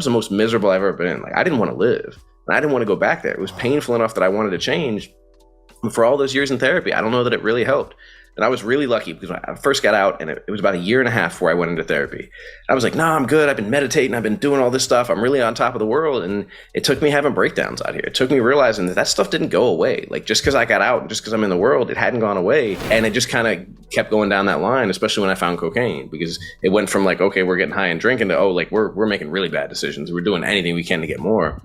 was the most miserable I've ever been. Like, I didn't want to live. And I didn't want to go back there. It was painful enough that I wanted to change. And for all those years in therapy, I don't know that it really helped. And I was really lucky because when I first got out, and it was about 1.5 years before I went into therapy. I was like, no, I'm good. I've been meditating. I've been doing all this stuff. I'm really on top of the world. And it took me having breakdowns out here. It took me realizing that stuff didn't go away. Like, just because I got out and just because I'm in the world, it hadn't gone away. And it just kind of kept going down that line, especially when I found cocaine, because it went from like, okay, we're getting high and drinking to, oh, like we're making really bad decisions. We're doing anything we can to get more.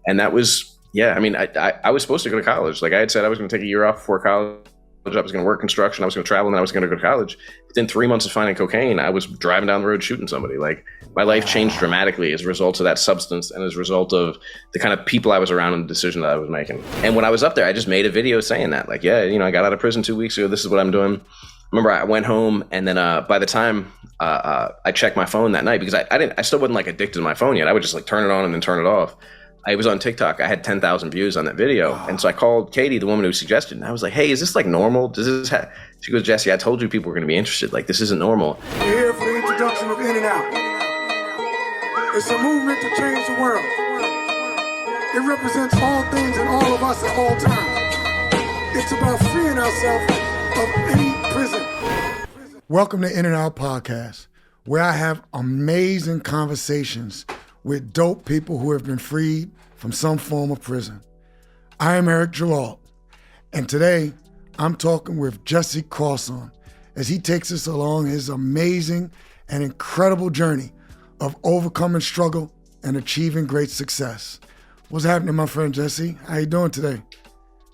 And that was, yeah, I mean, I was supposed to go to college. Like I had said, I was going to take a year off before college. I was going to work construction. I was going to travel, and then I was going to go to college. Within 3 months of finding cocaine, I was driving down the road shooting somebody. Like, my life changed dramatically as a result of that substance and as a result of the kind of people I was around and the decision that I was making. And when I was up there, I just made a video saying that, like, yeah, I got out of prison 2 weeks ago. This is what I'm doing. Remember, I went home, and then by the time I checked my phone that night, because I still wasn't like addicted to my phone yet. I would just like turn it on and then turn it off. I was on TikTok. I had 10,000 views on that video. And so I called Katie, the woman who suggested it. And I was like, hey, is this like normal? Does this She goes, Jesse, I told you people were going to be interested. Like, this isn't normal. We're here for the introduction of In and Out. It's a movement to change the world. It represents all things and all of us at all times. It's about freeing ourselves of any prison. Welcome to In and Out Podcast, where I have amazing conversations with dope people who have been freed from some form of prison. I am Eric Gerald, and today I'm talking with Jesse Crosson as he takes us along his amazing and incredible journey of overcoming struggle and achieving great success. What's happening, my friend Jesse? How you doing today?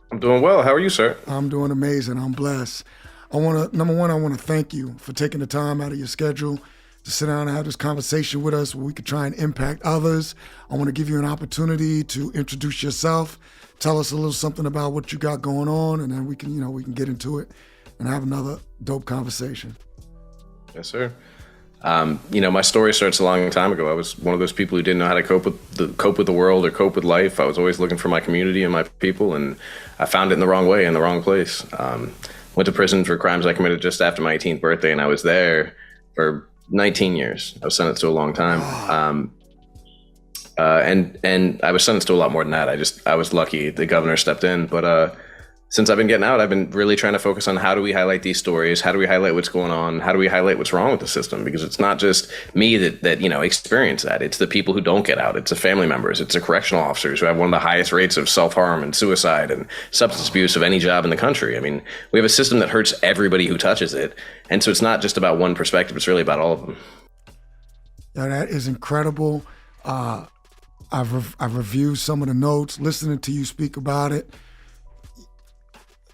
I'm doing well. How are you, sir? I'm doing amazing. I'm blessed. Number one, I want to thank you for taking the time out of your schedule to sit down and have this conversation with us where we could try and impact others. I want to give you an opportunity to introduce yourself, tell us a little something about what you got going on, and then we can get into it and have another dope conversation. Yes, sir. My story starts a long time ago. I was one of those people who didn't know how to cope with the world or cope with life. I was always looking for my community and my people, and I found it in the wrong way, in the wrong place. Went to prison for crimes I committed just after my 18th birthday, and I was there for 19 years. I was sentenced to a long time. And I was sentenced to a lot more than that. I was lucky the governor stepped in. But since I've been getting out, I've been really trying to focus on how do we highlight these stories? How do we highlight what's going on? How do we highlight what's wrong with the system? Because it's not just me that experience that. It's the people who don't get out. It's the family members. It's the correctional officers who have one of the highest rates of self-harm and suicide and substance abuse of any job in the country. I mean, we have a system that hurts everybody who touches it. And so it's not just about one perspective. It's really about all of them. Yeah, that is incredible. I've reviewed some of the notes, listening to you speak about it.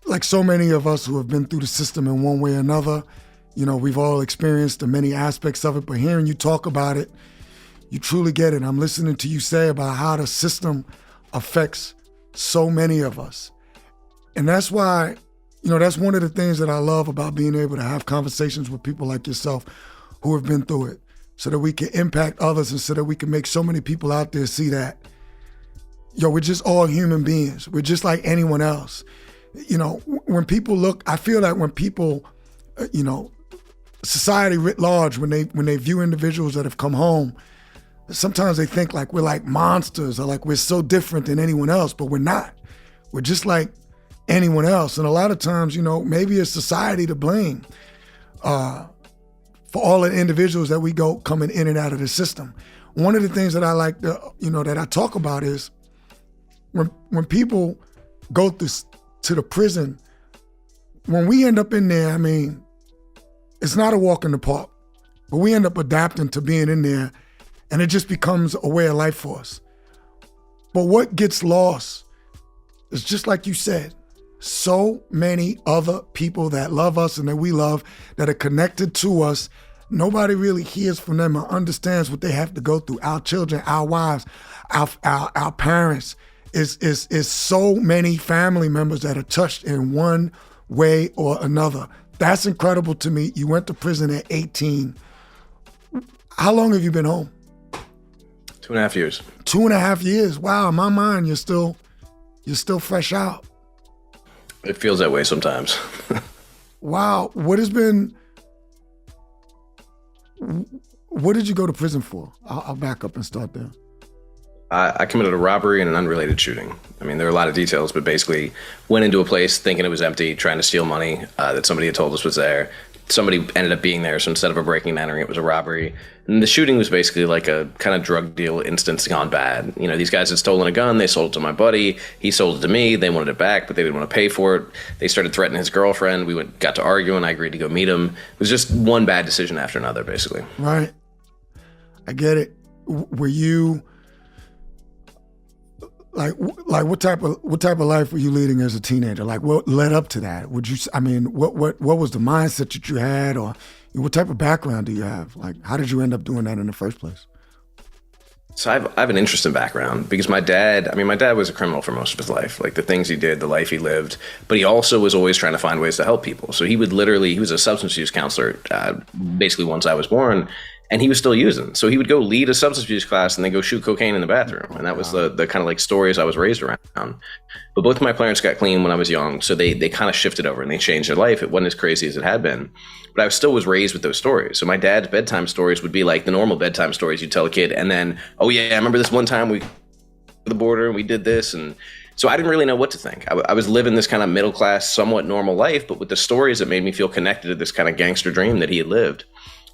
Like so many of us who have been through the system in one way or another, we've all experienced the many aspects of it, but hearing you talk about it, you truly get it. I'm listening to you say about how the system affects so many of us. And that's why, that's one of the things that I love about being able to have conversations with people like yourself who have been through it, so that we can impact others and so that we can make so many people out there see that, we're just all human beings. We're just like anyone else. When people look, I feel like when people, society writ large, when they view individuals that have come home, sometimes they think like we're like monsters or like we're so different than anyone else, but we're not. We're just like anyone else. And a lot of times, maybe it's society to blame for all the individuals that we go coming in and out of the system. One of the things that I like to, that I talk about is when people go to the prison, when we end up in there, I mean, it's not a walk in the park, but we end up adapting to being in there, and it just becomes a way of life for us. But what gets lost is, just like you said, so many other people that love us and that we love, that are connected to us. Nobody really hears from them or understands what they have to go through. Our children, our wives, our parents. Is so many family members that are touched in one way or another. That's incredible to me. You went to prison at 18. How long have you been home? 2.5 years. 2.5 years. Wow, in my mind, you're still fresh out. It feels that way sometimes. Wow. What did you go to prison for? I'll back up and start there. I committed a robbery and an unrelated shooting. I mean, there are a lot of details, but basically went into a place thinking it was empty, trying to steal money that somebody had told us was there. Somebody ended up being there, so instead of a breaking and entering, it was a robbery. And the shooting was basically like a kind of drug deal instance gone bad. You know, these guys had stolen a gun, they sold it to my buddy, he sold it to me, they wanted it back, but they didn't want to pay for it. They started threatening his girlfriend, got to arguing, I agreed to go meet him. It was just one bad decision after another, basically. Right. I get it. Were you... Like what type of life were you leading as a teenager? Like what led up to that? What was the mindset that you had, or what type of background do you have? Like, how did you end up doing that in the first place? So I have an interesting background because my dad was a criminal for most of his life, like the things he did, the life he lived, but he also was always trying to find ways to help people. So he was a substance use counselor, basically once I was born. And he was still using. So he would go lead a substance abuse class and then go shoot cocaine in the bathroom. And that was the kind of like stories I was raised around. But both of my parents got clean when I was young. So they kind of shifted over and they changed their life. It wasn't as crazy as it had been. But I still was raised with those stories. So my dad's bedtime stories would be like the normal bedtime stories you tell a kid. And then, oh yeah, I remember this one time we went to the border and we did this. And so I didn't really know what to think. I was living this kind of middle class, somewhat normal life, but with the stories that made me feel connected to this kind of gangster dream that he had lived.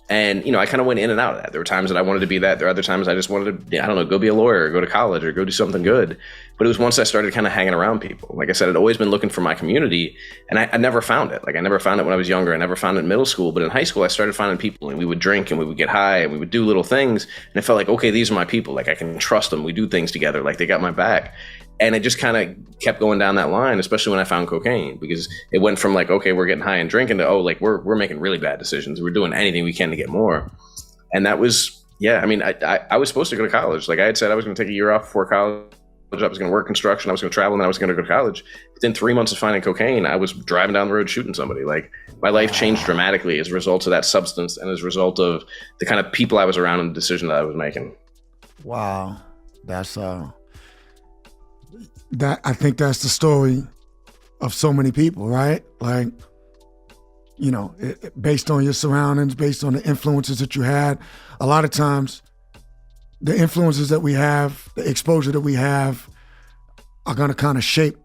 And, you know, I kind of went in and out of that. There were times that I wanted to be that. There were other times I just wanted to, I don't know, go be a lawyer or go to college or go do something good. But it was once I started kind of hanging around people. Like I said, I'd always been looking for my community and I never found it. Like I never found it when I was younger. I never found it in middle school. But in high school, I started finding people and we would drink and we would get high and we would do little things. And it felt like, okay, these are my people. Like I can trust them. We do things together. Like they got my back. And it just kind of kept going down that line, especially when I found cocaine, because it went from like, okay, we're getting high and drinking to, oh, like we're making really bad decisions. We're doing anything we can to get more. And that was, yeah, I mean, I was supposed to go to college. Like I had said, I was going to take a year off before college. I was going to work construction. I was going to travel and then I was going to go to college. Within 3 months of finding cocaine, I was driving down the road shooting somebody. Like my life changed dramatically as a result of that substance and as a result of the kind of people I was around and the decision that I was making. Wow. That's, I think that's the story of so many people, right? Like, you know, based on your surroundings, based on the influences that you had, a lot of times the influences that we have, the exposure that we have are going to kind of shape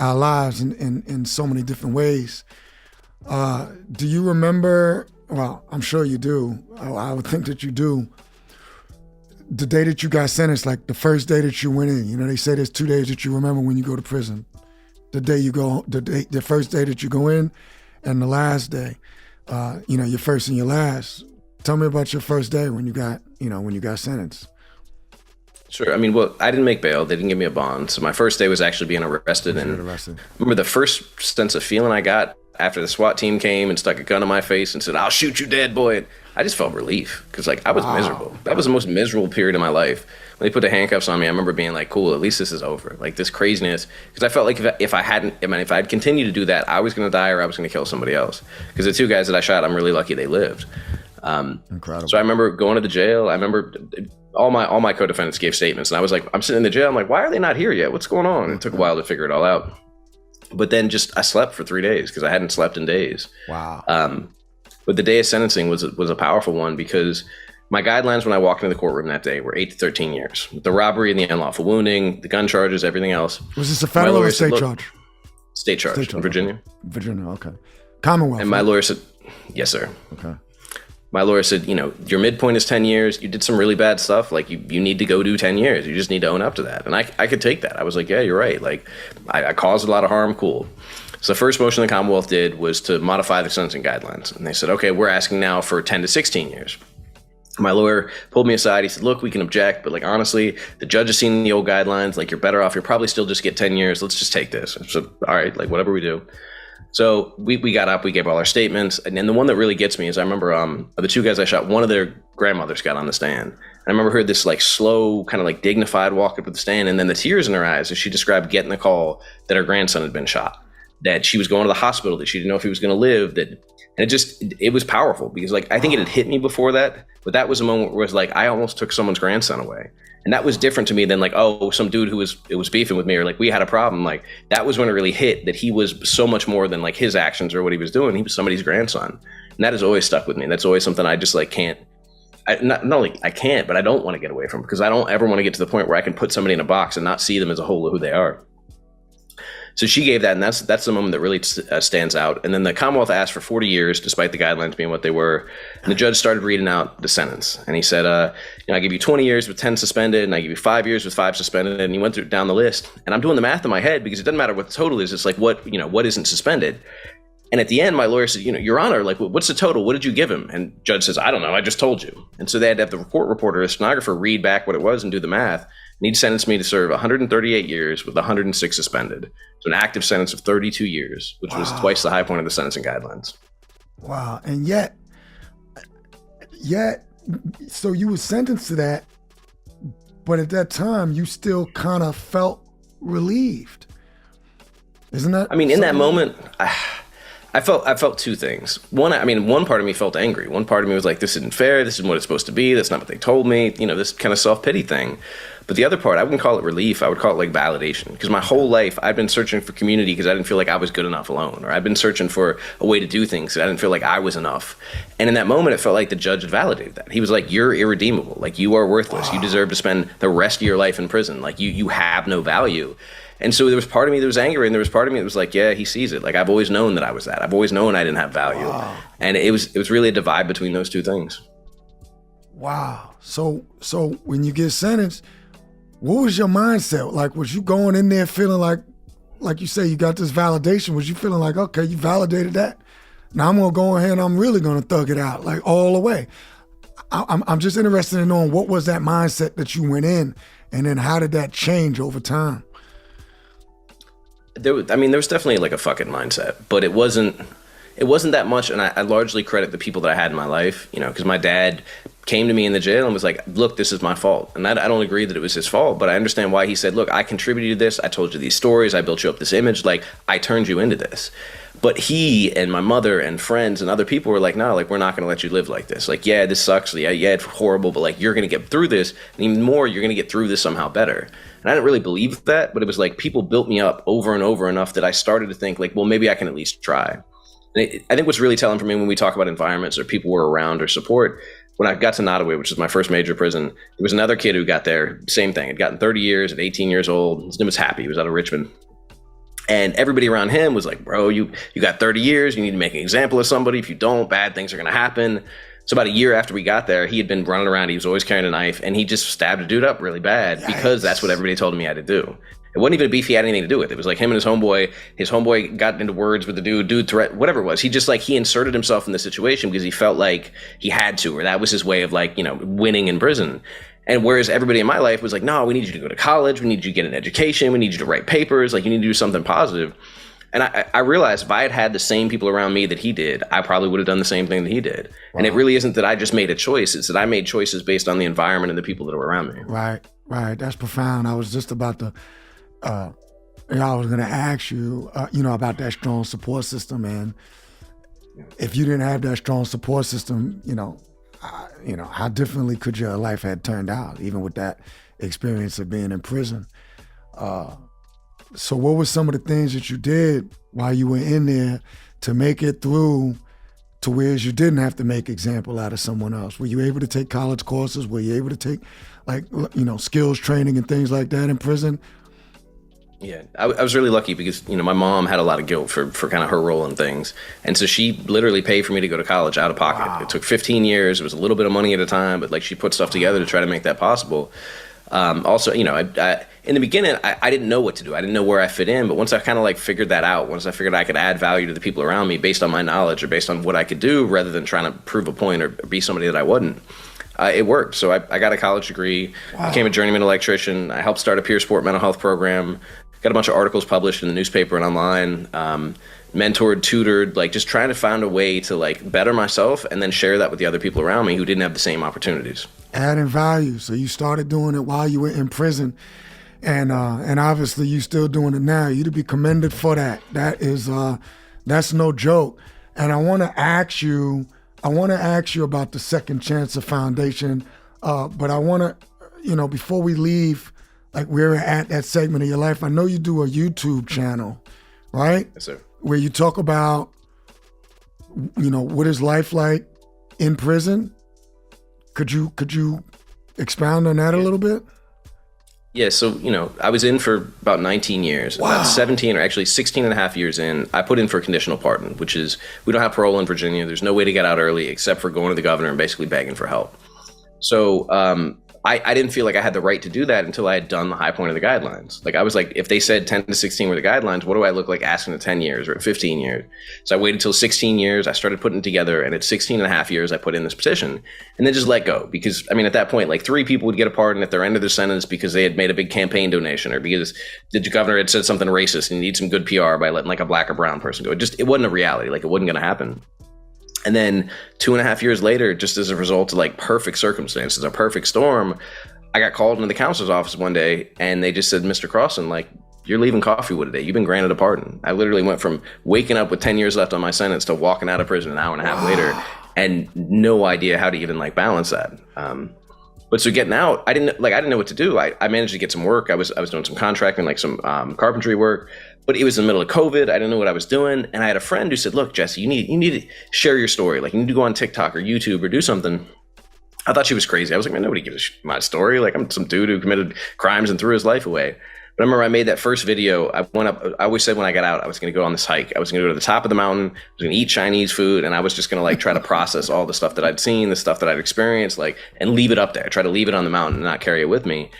our lives in so many different ways. Do you remember, well, I'm sure you do, I would think that you do, the day that you got sentenced, like the first day that you went in? You know, they say there's 2 days that you remember when you go to prison. The first day that you go in and the last day, you know, your first and your last. Tell me about your first day when you got sentenced. Sure. I mean, well, I didn't make bail. They didn't give me a bond. So my first day was actually being arrested. And remember the first sense of feeling I got after the SWAT team came and stuck a gun in my face and said, "I'll shoot you dead, boy." I just felt relief because like I was miserable. That was the most miserable period of my life. When they put the handcuffs on me, I remember being like, cool, at least this is over. Like this craziness. Because I felt like if I'd continued to do that, I was going to die or I was going to kill somebody else. Because the two guys that I shot, I'm really lucky they lived. Incredible. So I remember going to the jail. I remember all my co-defendants gave statements and I was like, I'm sitting in the jail. I'm like, why are they not here yet? What's going on? And it took a while to figure it all out. But then I slept for 3 days because I hadn't slept in days. Wow. But the day of sentencing was a powerful one because my guidelines when I walked into the courtroom that day were 8 to 13 years. The robbery and the unlawful wounding, the gun charges, everything else. Was this a federal or state charge? State charge in Virginia. Virginia, okay. Commonwealth. And my lawyer said, yes, sir. Okay. My lawyer said, you know, your midpoint is 10 years. You did some really bad stuff. Like, you need to go do 10 years. You just need to own up to that. And I could take that. I was like, yeah, you're right. Like, I caused a lot of harm. Cool. So the first motion the Commonwealth did was to modify the sentencing guidelines. And they said, okay, we're asking now for 10 to 16 years. My lawyer pulled me aside. He said, look, we can object, but like, honestly, the judge has seen the old guidelines. Like, you're better off. You'll probably still just get 10 years. Let's just take this. So, all right, like, whatever we do. So we got up, we gave all our statements. And then the one that really gets me is I remember the two guys I shot, one of their grandmothers got on the stand. And I remember heard this like slow, kind of like dignified walk up to the stand. And then the tears in her eyes as she described getting the call that her grandson had been shot, that she was going to the hospital, that she didn't know if he was going to live, and it was powerful because like, I think it had hit me before that, but that was a moment where it was like, I almost took someone's grandson away. And that was different to me than like, oh, some dude who was beefing with me or like we had a problem. Like that was when it really hit that he was so much more than like his actions or what he was doing. He was somebody's grandson. And that has always stuck with me. That's always something I just like can't not only I can't, but I don't want to get away from it, because I don't ever want to get to the point where I can put somebody in a box and not see them as a whole of who they are. So she gave that, and that's the moment that really stands out. And then the Commonwealth asked for 40 years, despite the guidelines being what they were. And the judge started reading out the sentence, and he said, I give you 20 years with 10 suspended, and I give you 5 years with 5 suspended. And he went through down the list, and I'm doing the math in my head, because it doesn't matter what the total is. It's like what isn't suspended. And at the end, my lawyer said, Your Honor, like, what's the total? What did you give him? And judge says, I don't know. I just told you. And so they had to have the court reporter, a stenographer, read back what it was and do the math. And he'd sentenced me to serve 138 years with 106 suspended. So an active sentence of 32 years, which was twice the high point of the sentencing guidelines. Wow. And yet, so you were sentenced to that, but at that time, you still kind of felt relieved. Isn't that? I mean, in that moment, I felt two things. One part of me felt angry. One part of me was like, this isn't fair. This isn't what it's supposed to be. That's not what they told me. This kind of self-pity thing. But the other part, I wouldn't call it relief. I would call it like validation. Because my whole life, I've been searching for community because I didn't feel like I was good enough alone. Or I've been searching for a way to do things because I didn't feel like I was enough. And in that moment, it felt like the judge had validated that. He was like, you're irredeemable. Like, you are worthless. Wow. You deserve to spend the rest of your life in prison. Like, you have no value. And so there was part of me that was angry, and there was part of me that was like, yeah, he sees it. Like, I've always known that I was that. I've always known I didn't have value. Wow. And it was really a divide between those two things. Wow. So when you get sentenced, what was your mindset? Like, was you going in there feeling like you say, you got this validation? Was you feeling like, okay, you validated that? Now I'm going to go ahead and I'm really going to thug it out, like all the way. I'm just interested in knowing, what was that mindset that you went in, and then how did that change over time? There was definitely like a fucking mindset, but it wasn't that much. And I largely credit the people that I had in my life, because my dad came to me in the jail and was like, look, this is my fault. And I don't agree that it was his fault, but I understand why he said, look, I contributed to this. I told you these stories. I built you up this image. Like, I turned you into this. But he and my mother and friends and other people were like, no, like, we're not going to let you live like this. Like, yeah, this sucks. Yeah, it's horrible, but like, you're going to get through this. And even more, you're going to get through this somehow better. And I didn't really believe that, but it was like people built me up over and over enough that I started to think like, well, maybe I can at least try. And I think what's really telling for me when we talk about environments or people were around or support, when I got to Nottoway, which was my first major prison, there was another kid who got there, same thing, had gotten 30 years at 18 years old. His name was Happy. He was out of Richmond. And everybody around him was like, bro, you got 30 years. You need to make an example of somebody. If you don't, bad things are going to happen. So about a year after we got there, he had been running around. He was always carrying a knife, and he just stabbed a dude up really bad because that's what everybody told him he had to do. It wasn't even a beef he had anything to do with. It was like him and his homeboy. His homeboy got into words with the dude threat, whatever it was. He just he inserted himself in the situation because he felt like he had to, or that was his way of winning in prison. And whereas everybody in my life was like, no, we need you to go to college. We need you to get an education. We need you to write papers. Like, you need to do something positive. And I realized if I had the same people around me that he did, I probably would have done the same thing that he did. Wow. And it really isn't that I just made a choice. It's that I made choices based on the environment and the people that were around me. Right. That's profound. I was just about to, I was going to ask you, about that strong support system. And if you didn't have that strong support system, how differently could your life have turned out, even with that experience of being in prison? So what were some of the things that you did while you were in there to make it through to where you didn't have to make example out of someone else? Were you able to take college courses? Were you able to take skills training and things like that in prison? Yeah, I was really lucky because, my mom had a lot of guilt for kind of her role in things. And so she literally paid for me to go to college out of pocket. Wow. It took 15 years. It was a little bit of money at a time, but she put stuff together to try to make that possible. Also, in the beginning, I didn't know what to do. I didn't know where I fit in. But once I kind of figured that out, once I figured I could add value to the people around me based on my knowledge or based on what I could do rather than trying to prove a point or be somebody that I wasn't, it worked. So I got a college degree, wow. Became a journeyman electrician. I helped start a peer support mental health program, got a bunch of articles published in the newspaper and online, mentored, tutored, just trying to find a way to better myself and then share that with the other people around me who didn't have the same opportunities. Adding value. So you started doing it while you were in prison, and obviously you still doing it now. You to be commended for that. That's no joke. And I want to ask you about the Second Chancer Foundation, but I want to, before we leave, we're at that segment of your life. I know you do a YouTube channel, right? Yes, sir. Where you talk about, what is life like in prison, Could you expound on that a little bit? Yeah, so, I was in for about 19 years. Wow. About 17 or actually 16 and a half years in, I put in for a conditional pardon, which is, we don't have parole in Virginia. There's no way to get out early except for going to the governor and basically begging for help. So I didn't feel like I had the right to do that until I had done the high point of the guidelines. Like, I was like, if they said 10 to 16 were the guidelines, what do I look like asking at 10 years or at 15 years? So I waited till 16 years. I started putting it together, and at 16 and a half years, I put in this petition and then just let go. Because, at that point, like 3 people would get a pardon at their end of their sentence because they had made a big campaign donation or because the governor had said something racist and you need some good PR by letting like a black or brown person go. It wasn't a reality. Like, it wasn't going to happen. And then 2.5 years later, just as a result of like perfect circumstances, a perfect storm, I got called into the counselor's office one day and they just said, Mr. Crosson, like, you're leaving Coffeewood today. You've been granted a pardon. I literally went from waking up with 10 years left on my sentence to walking out of prison an hour and a half later and no idea how to even like balance that. But so getting out, I didn't know what to do. I managed to get some work. I was doing some contracting, like some carpentry work, but it was in the middle of COVID. I didn't know what I was doing. And I had a friend who said, look, Jesse, you need to share your story. Like, you need to go on TikTok or YouTube or do something. I thought she was crazy. I was like, man, nobody gives my story. Like, I'm some dude who committed crimes and threw his life away. But I remember I made that first video. I went up. I always said when I got out, I was going to go on this hike. I was going to go to the top of the mountain. I was going to eat Chinese food. And I was just going to like try to process all the stuff that I'd seen, the stuff that I'd experienced, like, and leave it up there. Try to leave it on the mountain and not carry it with me.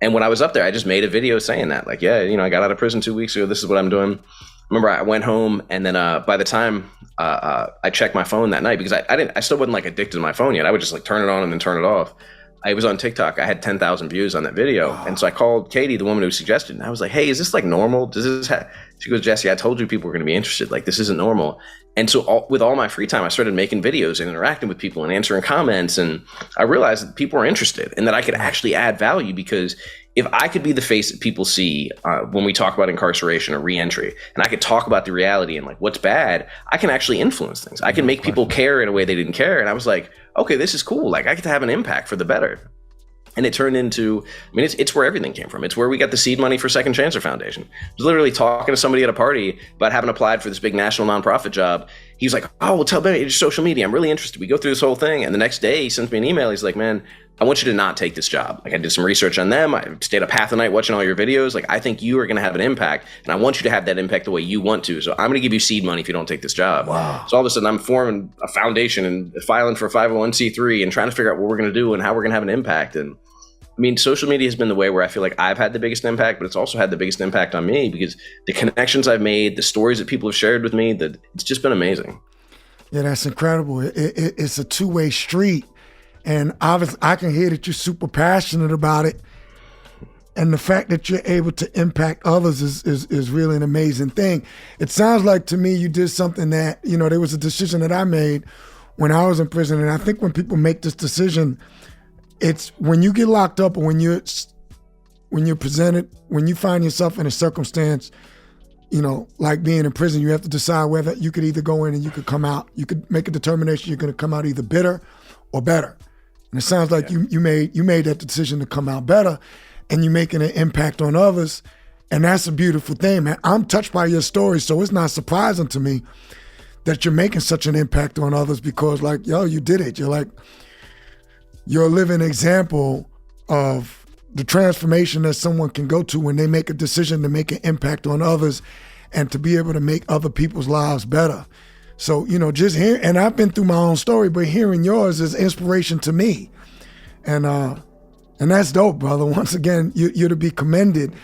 And when I was up there, I just made a video saying that, like, yeah, I got out of prison 2 weeks ago. This is what I'm doing. Remember, I went home, and then by the time I checked my phone that night, because I still wasn't like addicted to my phone yet. I would just like turn it on and then turn it off. I was on TikTok. I had 10,000 views on that video. And so I called Katie, the woman who suggested it. And I was like, hey, is this like normal? She goes, Jesse, I told you people were going to be interested. Like, this isn't normal. And so with all my free time, I started making videos and interacting with people and answering comments. And I realized that people were interested and that I could actually add value, because if I could be the face that people see when we talk about incarceration or reentry, and I could talk about the reality and like what's bad, I can actually influence things. I can make people care in a way they didn't care. And I was like, okay, this is cool. Like, I get to have an impact for the better. And it turned into, it's where everything came from. It's where we got the seed money for Second Chancer Foundation. I was literally talking to somebody at a party about having applied for this big national nonprofit job. He was like, oh, well, tell me your social media. I'm really interested. We go through this whole thing. And the next day he sends me an email. He's like, man, I want you to not take this job. Like, I did some research on them. I stayed up half the night watching all your videos. Like, I think you are going to have an impact, and I want you to have that impact the way you want to. So I'm going to give you seed money if you don't take this job. Wow. So all of a sudden I'm forming a foundation and filing for 501c3 and trying to figure out what we're going to do and how we're going to have an impact. And social media has been the way where I feel like I've had the biggest impact, but it's also had the biggest impact on me because the connections I've made, the stories that people have shared with me, that it's just been amazing. Yeah, that's incredible. It's a two-way street. And obviously, I can hear that you're super passionate about it. And the fact that you're able to impact others is really an amazing thing. It sounds like to me you did something that, there was a decision that I made when I was in prison. And I think when people make this decision, it's when you get locked up or when you're presented, when you find yourself in a circumstance, like being in prison, you have to decide whether you could either go in and you could come out. You could make a determination you're going to come out either bitter or better. And it sounds like you made that decision to come out better, and you're making an impact on others. And that's a beautiful thing, man. I'm touched by your story, so it's not surprising to me that you're making such an impact on others, because like, you did it. You're a living example of the transformation that someone can go to when they make a decision to make an impact on others and to be able to make other people's lives better. So, just hear, and I've been through my own story, but hearing yours is inspiration to me. And that's dope, brother. Once again, you're to be commended.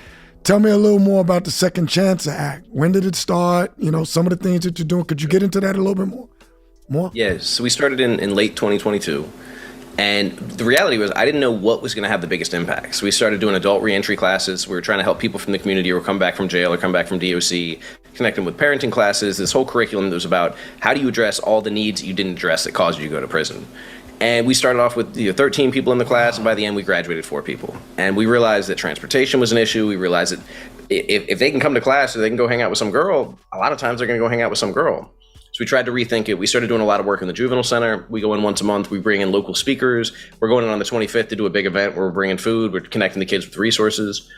Tell me a little more about the Second Chancer Act. When did it start? Some of the things that you're doing. Could you get into that a little bit more? Yeah, so we started in late 2022. And the reality was I didn't know what was going to have the biggest impact. So we started doing adult reentry classes. We were trying to help people from the community who come back from jail or come back from DOC, connecting with parenting classes. This whole curriculum that was about how do you address all the needs you didn't address that caused you to go to prison. And we started off with 13 people in the class, and by the end we graduated 4 people. And we realized that transportation was an issue. We realized that if they can come to class or they can go hang out with some girl, a lot of times they're going to go hang out with some girl. So we tried to rethink it. We started doing a lot of work in the juvenile center. We go in once a month. We bring in local speakers. We're going in on the 25th to do a big event where we're bringing food. We're connecting the kids with resources.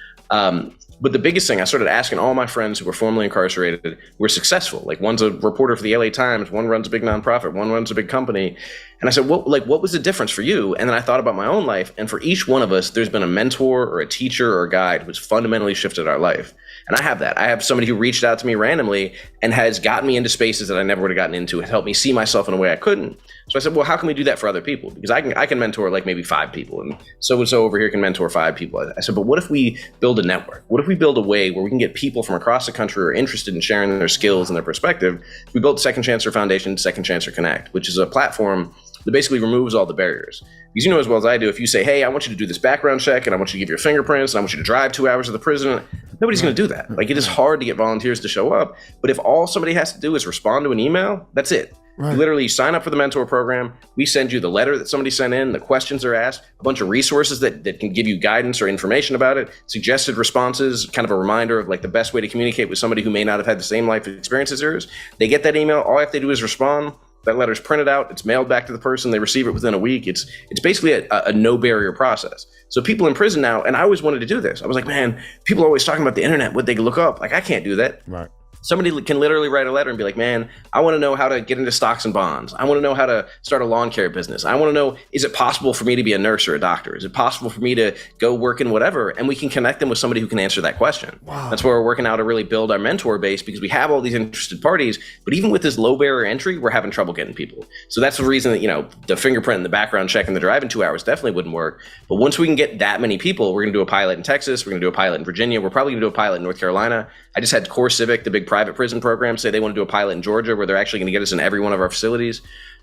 But the biggest thing, I started asking all my friends who were formerly incarcerated, were successful. Like, one's a reporter for the LA Times, one runs a big nonprofit, one runs a big company. And I said, what was the difference for you? And then I thought about my own life. And for each one of us, there's been a mentor or a teacher or a guide who's fundamentally shifted our life. And I have that. I have somebody who reached out to me randomly and has gotten me into spaces that I never would have gotten into, and helped me see myself in a way I couldn't. So I said, well, how can we do that for other people? Because I can mentor like maybe 5 people, and so over here can mentor 5 people. I said, but what if we build a network? What if we build a way where we can get people from across the country who are interested in sharing their skills and their perspective? We built Second Chancer Foundation, Second Chancer Connect, which is a platform that basically removes all the barriers. Because you know as well as I do, if you say, hey, I want you to do this background check, and I want you to give your fingerprints, and I want you to drive 2 hours to the prison, nobody's going to do that. Like, it is hard to get volunteers to show up. But if all somebody has to do is respond to an email, that's it. Right. You literally sign up for the mentor program. We send you the letter that somebody sent in, the questions are asked, a bunch of resources that can give you guidance or information about it, suggested responses, kind of a reminder of like the best way to communicate with somebody who may not have had the same life experience as yours. They get that email. All I have to do is respond. That letter's printed out. It's mailed back to the person. They receive it within a week. It's basically a no barrier process. So people in prison now, and I always wanted to do this. I was like, man, people are always talking about the internet, what they can look up. Like, I can't do that. Right. Somebody can literally write a letter and be like, man, I want to know how to get into stocks and bonds. I want to know how to start a lawn care business. I want to know, is it possible for me to be a nurse or a doctor? Is it possible for me to go work in whatever? And we can connect them with somebody who can answer that question. Wow. That's where we're working out to really build our mentor base, because we have all these interested parties. But even with this low barrier entry, we're having trouble getting people. So that's the reason that, you know, the fingerprint and the background check and the drive in 2 hours definitely wouldn't work. But once we can get that many people, we're going to do a pilot in Texas. We're going to do a pilot in Virginia. We're probably going to do a pilot in North Carolina. I just had Core Civic, the big private prison program, say they want to do a pilot in Georgia, where they're actually going to get us in every one of our facilities.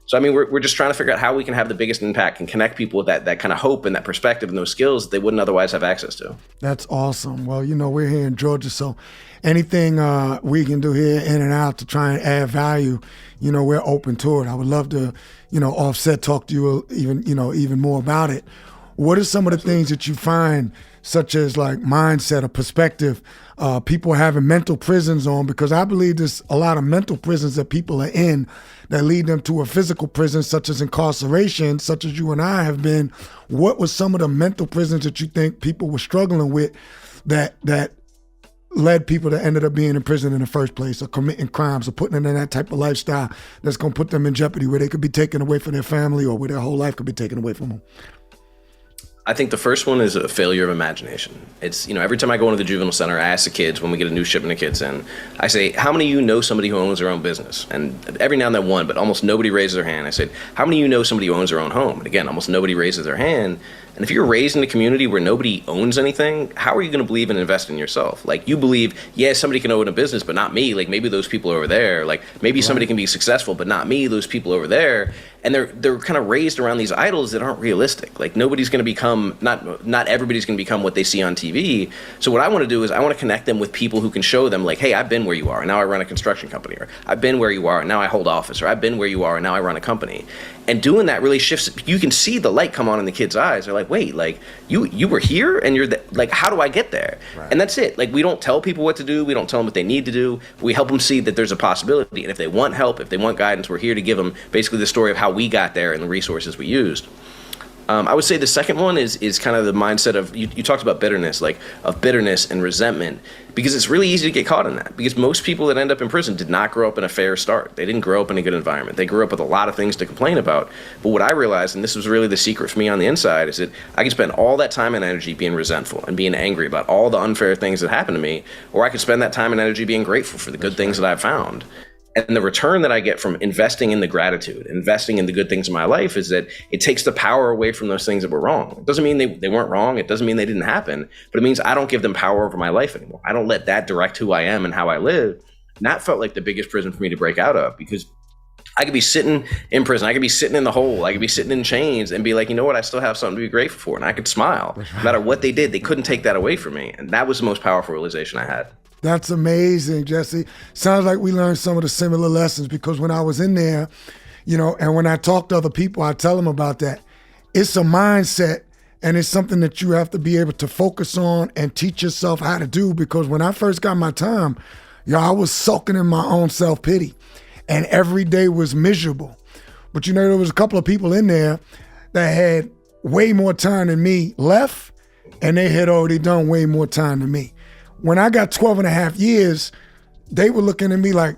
So, I mean, we're just trying to figure out how we can have the biggest impact and connect people with that kind of hope and that perspective and those skills that they wouldn't otherwise have access to. That's awesome. Well, you know, we're here in Georgia, so anything we can do here in and out to try and add value, you know, we're open to it. I would love to, you know, Offset, talk to you even more about it. What are some of the things that you find, such as like mindset or perspective, people having mental prisons on? Because I believe there's a lot of mental prisons that people are in that lead them to a physical prison, such as incarceration, such as you and I have been. What was some of the mental prisons that you think people were struggling with that led people that ended up being in prison in the first place, or committing crimes, or putting them in that type of lifestyle that's going to put them in jeopardy, where they could be taken away from their family, or where their whole life could be taken away from them? I think the first one is a failure of imagination. It's, you know, every time I go into the juvenile center, I ask the kids when we get a new shipment of kids in, I say, how many of you know somebody who owns their own business? And every now and then one, but almost nobody raises their hand. I said, how many of you know somebody who owns their own home? And again, almost nobody raises their hand. And if you're raised in a community where nobody owns anything, how are you going to believe and invest in yourself? Like, you believe, yeah, somebody can own a business, but not me. Like, maybe those people over there. Like, maybe somebody can be successful, but not me, those people over there. And they're kind of raised around these idols that aren't realistic. Like, nobody's going to become, not everybody's going to become what they see on TV. So what I want to do is I want to connect them with people who can show them, like, hey, I've been where you are, and now I run a construction company. Or I've been where you are, and now I hold office. Or I've been where you are, and now I run a company. And doing that really shifts. You can see the light come on in the kids' eyes. They're like, wait, like, you were here, and you're like, how do I get there? Right. And that's it. Like, we don't tell people what to do. We don't tell them what they need to do. We help them see that there's a possibility. And if they want help, if they want guidance, we're here to give them basically the story of how we got there and the resources we used. I would say the second one is kind of the mindset of, you talked about bitterness, like of bitterness and resentment, because it's really easy to get caught in that, because most people that end up in prison did not grow up in a fair start. They didn't grow up in a good environment. They grew up with a lot of things to complain about. But what I realized, and this was really the secret for me on the inside, is that I could spend all that time and energy being resentful and being angry about all the unfair things that happened to me, or I could spend that time and energy being grateful for the good things that I've found. And the return that I get from investing in the gratitude, investing in the good things in my life, is that it takes the power away from those things that were wrong. It doesn't mean they weren't wrong. It doesn't mean they didn't happen, but it means I don't give them power over my life anymore. I don't let that direct who I am and how I live. And that felt like the biggest prison for me to break out of, because I could be sitting in prison. I could be sitting in the hole. I could be sitting in chains and be like, you know what? I still have something to be grateful for. And I could smile. No matter what they did, they couldn't take that away from me. And that was the most powerful realization I had. That's amazing, Jesse. Sounds like we learned some of the similar lessons, because when I was in there, you know, and when I talk to other people, I tell them about that. It's a mindset, and it's something that you have to be able to focus on and teach yourself how to do, because when I first got my time, I was sulking in my own self-pity. and every day was miserable. But you know, there was a couple of people in there that had way more time than me left, and they had already done way more time than me. When I got 12 and a half years, they were looking at me like,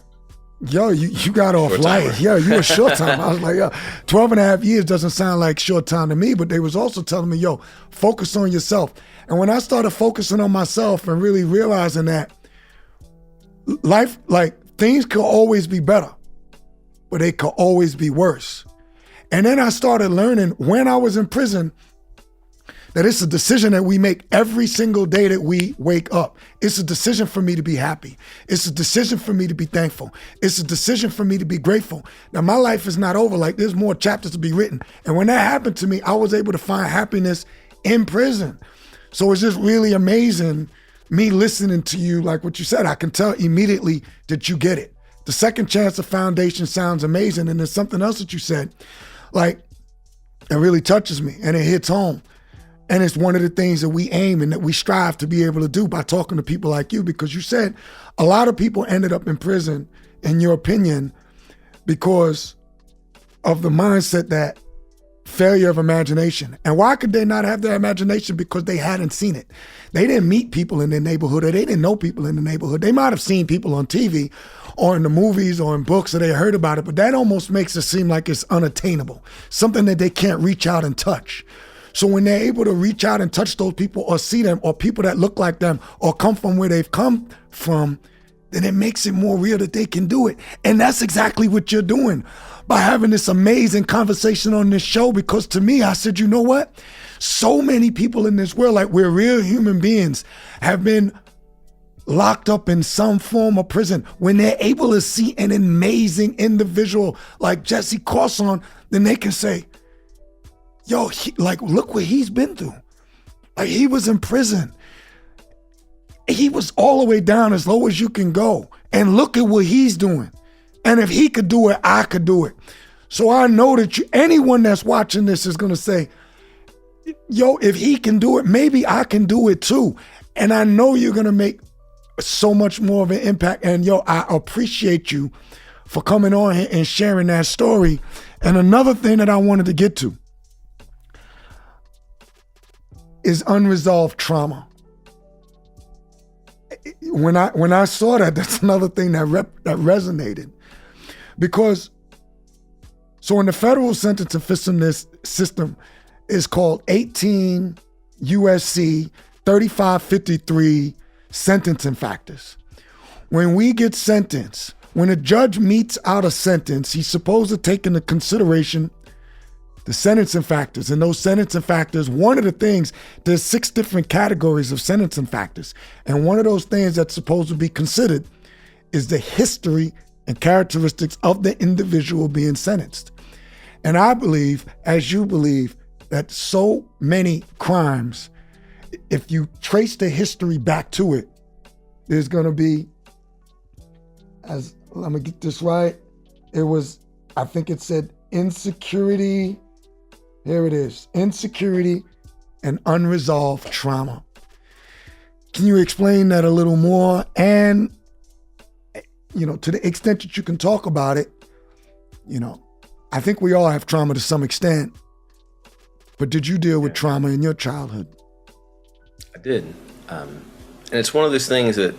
yo, you got off light. Yo, you a short time. I was like, yo, 12 and a half years doesn't sound like short time to me, but they was also telling me, yo, focus on yourself. And when I started focusing on myself and really realizing that life, like things could always be better, but they could always be worse. And then I started learning when I was in prison that it's a decision that we make every single day that we wake up. It's a decision for me to be happy. It's a decision for me to be thankful. It's a decision for me to be grateful. Now, my life is not over. Like, there's more chapters to be written. And when that happened to me, I was able to find happiness in prison. So it's just really amazing me listening to you, like what you said. I can tell immediately that you get it. The second chance of foundation sounds amazing. And there's something else that you said, like, it really touches me and it hits home. And it's one of the things that we aim and that we strive to be able to do by talking to people like you, because you said a lot of people ended up in prison, in your opinion, because of the mindset that failure of imagination. And why could they not have their imagination? Because they hadn't seen it. They didn't meet people in their neighborhood, or they didn't know people in the neighborhood. They might have seen people on TV or in the movies or in books, or they heard about it, but that almost makes it seem like it's unattainable, something that they can't reach out and touch. So when they're able to reach out and touch those people or see them or people that look like them or come from where they've come from, then it makes it more real that they can do it. And that's exactly what you're doing by having this amazing conversation on this show. Because to me, I said, you know what? So many people in this world, like we're real human beings, have been locked up in some form of prison. When they're able to see an amazing individual like Jesse Crosson, then they can say, yo, like, look what he's been through. Like, he was in prison. He was all the way down as low as you can go. And look at what he's doing. And if he could do it, I could do it. So I know that anyone that's watching this is going to say, yo, if he can do it, maybe I can do it too. And I know you're going to make so much more of an impact. And yo, I appreciate you for coming on here and sharing that story. And another thing that I wanted to get to is unresolved trauma. When I saw that, that's another thing that resonated. Because, so in the federal sentencing system is called 18 USC 3553 sentencing factors. When we get sentenced, when a judge metes out a sentence, he's supposed to take into consideration the sentencing factors. And those sentencing factors, one of the things, there's 6 different categories of sentencing factors. And one of those things that's supposed to be considered is the history and characteristics of the individual being sentenced. And I believe, as you believe, that so many crimes, if you trace the history back to it, there's going to be, let me get this right, I think it said insecurity. Here it is, insecurity and unresolved trauma. Can you explain that a little more? And, you know, to the extent that you can talk about it, you know, I think we all have trauma to some extent, but did you deal with trauma in your childhood? I did. And it's one of those things that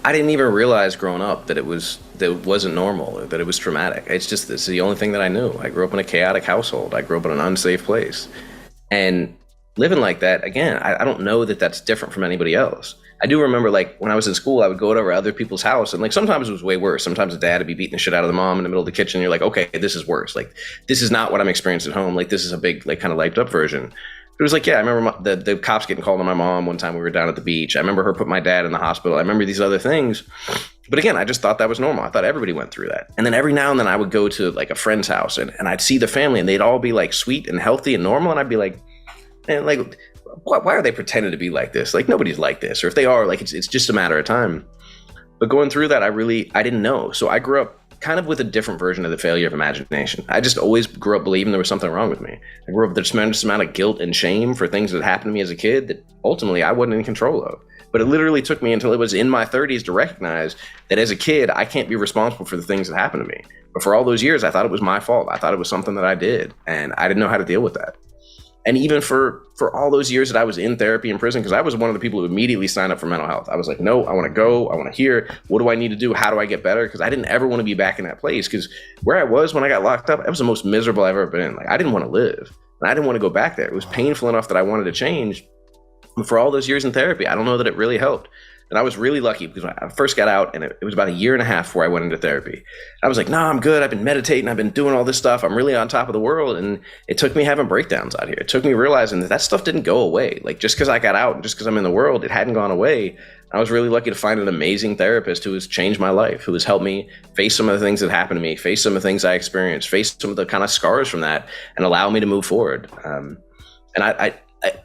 I didn't even realize growing up that it wasn't normal, or that it was traumatic. It's the only thing that I knew. I grew up in a chaotic household. I grew up in an unsafe place. And living like that, again, I don't know that that's different from anybody else. I do remember, like, when I was in school, I would go over other people's house, and like sometimes it was way worse. Sometimes the dad would be beating the shit out of the mom in the middle of the kitchen. And you're like, okay, this is worse. Like, this is not what I'm experiencing at home. Like, this is a big, like, kind of hyped up version. It was like, yeah, I remember the cops getting called on my mom one time we were down at the beach. I remember her put my dad in the hospital. I remember these other things. But again, I just thought that was normal. I thought everybody went through that. And then every now and then I would go to like a friend's house and I'd see the family and they'd all be like sweet and healthy and normal. And I'd be like, man, like, why are they pretending to be like this? Like, nobody's like this. Or if they are, like, it's just a matter of time. But going through that, I didn't know. So I grew up kind of with a different version of the failure of imagination. I just always grew up believing there was something wrong with me. I grew up with a tremendous amount of guilt and shame for things that happened to me as a kid that ultimately I wasn't in control of. But it literally took me until it was in my 30s to recognize that as a kid, I can't be responsible for the things that happened to me. But for all those years, I thought it was my fault. I thought it was something that I did, and I didn't know how to deal with that. And even for all those years that I was in therapy in prison, because I was one of the people who immediately signed up for mental health. I was like, no, I want to go. I want to hear. What do I need to do? How do I get better? Because I didn't ever want to be back in that place. Because where I was when I got locked up, it was the most miserable I've ever been in. Like, I didn't want to live. And I didn't want to go back there. It was painful enough that I wanted to change. And for all those years in therapy, I don't know that it really helped. And I was really lucky because when I first got out, and it was about a year and a half before I went into therapy. I was like, no, I'm good. I've been meditating. I've been doing all this stuff. I'm really on top of the world. And it took me having breakdowns out here. It took me realizing that stuff didn't go away. Like, just because I got out and just because I'm in the world, it hadn't gone away. I was really lucky to find an amazing therapist who has changed my life, who has helped me face some of the things that happened to me, face some of the things I experienced, face some of the kind of scars from that, and allow me to move forward. And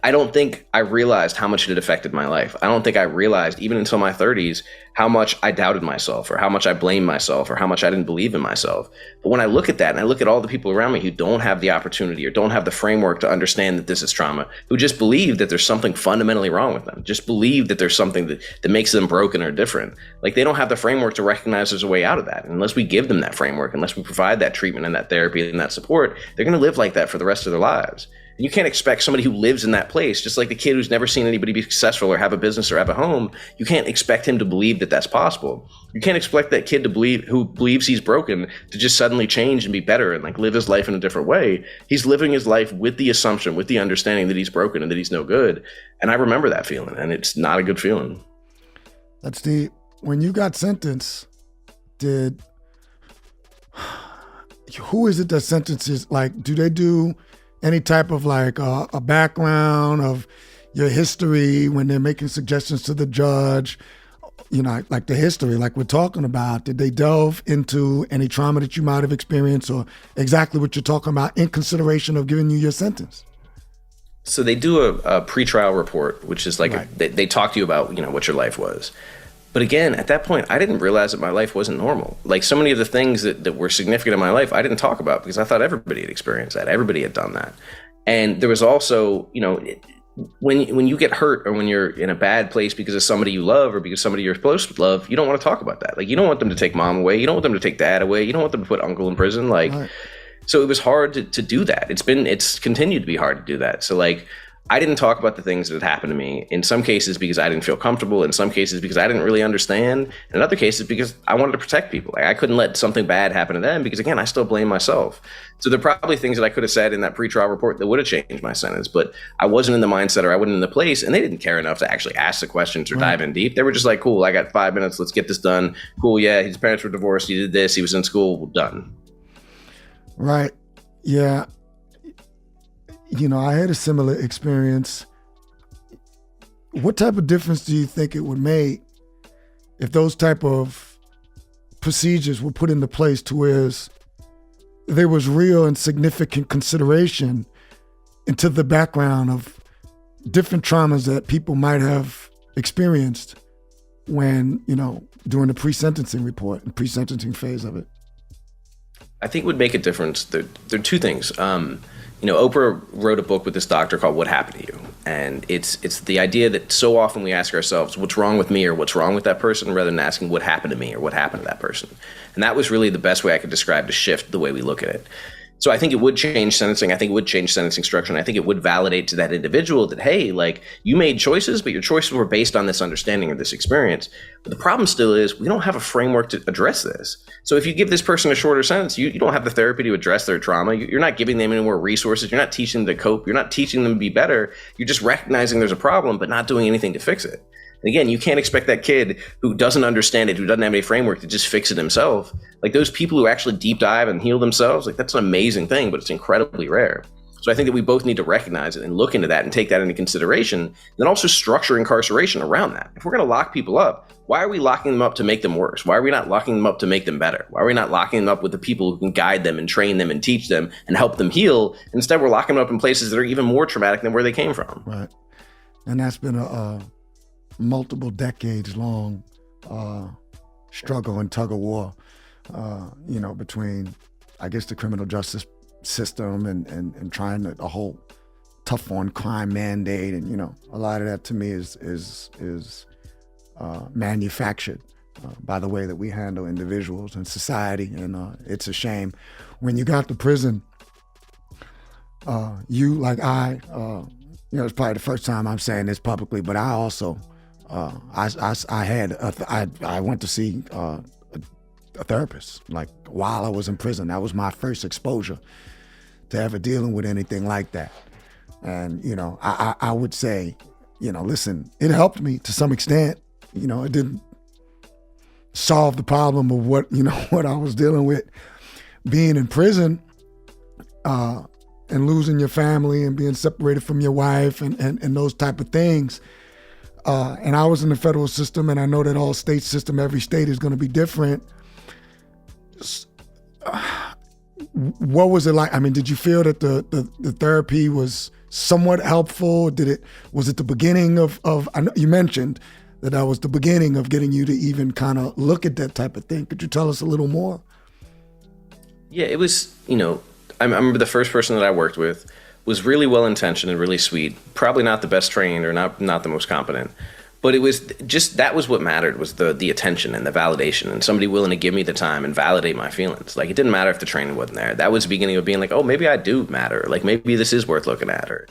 I don't think I realized how much it had affected my life. I don't think I realized, even until my 30s, how much I doubted myself, or how much I blamed myself, or how much I didn't believe in myself. But when I look at that, and I look at all the people around me who don't have the opportunity or don't have the framework to understand that this is trauma, who just believe that there's something fundamentally wrong with them, just believe that there's something that makes them broken or different. Like, they don't have the framework to recognize there's a way out of that. And unless we give them that framework, unless we provide that treatment and that therapy and that support, they're going to live like that for the rest of their lives. And you can't expect somebody who lives in that place, just like the kid who's never seen anybody be successful or have a business or have a home, you can't expect him to believe that that's possible. You can't expect that kid who believes he's broken to just suddenly change and be better and like live his life in a different way. He's living his life with the assumption, with the understanding that he's broken and that he's no good. And I remember that feeling, and it's not a good feeling. That's deep. When you got sentenced, who is it that sentences, like, do they do any type of like a background of your history when they're making suggestions to the judge? You know, like the history, like we're talking about, did they delve into any trauma that you might have experienced, or exactly what you're talking about in consideration of giving you your sentence? So they do a pretrial report, which is like, right. They talk to you about, what your life was. But again, at that point, I didn't realize that my life wasn't normal. Like, so many of the things that were significant in my life, I didn't talk about because I thought everybody had experienced that. Everybody had done that. And there was also, when you get hurt or when you're in a bad place because of somebody you love or because somebody you're supposed to love, you don't want to talk about that. Like, you don't want them to take mom away. You don't want them to take dad away. You don't want them to put uncle in prison. Like, right. So it was hard to do that. It's continued to be hard to do that. So like, I didn't talk about the things that had happened to me, in some cases because I didn't feel comfortable, in some cases because I didn't really understand, in other cases because I wanted to protect people. Like, I couldn't let something bad happen to them because, again, I still blame myself. So there are probably things that I could have said in that pretrial report that would have changed my sentence, but I wasn't in the mindset, or I wasn't in the place, and they didn't care enough to actually ask the questions or dive in deep. They were just like, cool, I got 5 minutes, let's get this done. Cool, yeah, his parents were divorced, he did this, he was in school, done. Right, yeah. I had a similar experience. What type of difference do you think it would make if those type of procedures were put into place to where there was real and significant consideration into the background of different traumas that people might have experienced when, during the pre-sentencing report and pre-sentencing phase of it? I think it would make a difference. There are two things. Oprah wrote a book with this doctor called What Happened to You? And it's the idea that so often we ask ourselves, what's wrong with me or what's wrong with that person, rather than asking what happened to me or what happened to that person. And that was really the best way I could describe to shift the way we look at it. So I think it would change sentencing. I think it would change sentencing structure. And I think it would validate to that individual that, hey, like, you made choices, but your choices were based on this understanding or this experience. But the problem still is we don't have a framework to address this. So if you give this person a shorter sentence, you don't have the therapy to address their trauma. You're not giving them any more resources. You're not teaching them to cope. You're not teaching them to be better. You're just recognizing there's a problem, but not doing anything to fix it. And again, you can't expect that kid who doesn't understand it, who doesn't have any framework, to just fix it himself. Like, those people who actually deep dive and heal themselves, like, that's an amazing thing, but it's incredibly rare. So I think that we both need to recognize it and look into that and take that into consideration, and then also structure incarceration around that. If we're going to lock people up, why are we locking them up to make them worse? Why are we not locking them up to make them better? Why are we not locking them up with the people who can guide them and train them and teach them and help them heal? Instead, we're locking them up in places that are even more traumatic than where they came from. Right. And that's been a multiple decades long struggle and tug of war. between, I guess, the criminal justice system and trying to, a whole tough on crime mandate. And, a lot of that to me is manufactured by the way that we handle individuals and society. And it's a shame. When you got to prison, you, like it's probably the first time I'm saying this publicly, but I also, I went to see a therapist, like, while I was in prison. That was my first exposure to ever dealing with anything like that. And, I would say, listen, it helped me to some extent. It didn't solve the problem of what I was dealing with being in prison, and losing your family and being separated from your wife and those type of things. And I was in the federal system, and I know that all state system, every state is going to be different. What was it like? I mean, did you feel that the therapy was somewhat helpful? Was it the beginning of I know you mentioned that was the beginning of getting you to even kind of look at that type of thing. Could you tell us a little more? Yeah, it was, I remember the first person that I worked with was really well-intentioned and really sweet, probably not the best trained or not the most competent, but it was just, that was what mattered, was the attention and the validation and somebody willing to give me the time and validate my feelings. Like, it didn't matter if the training wasn't there. That was the beginning of being like, oh, maybe I do matter. Like, maybe this is worth looking at, or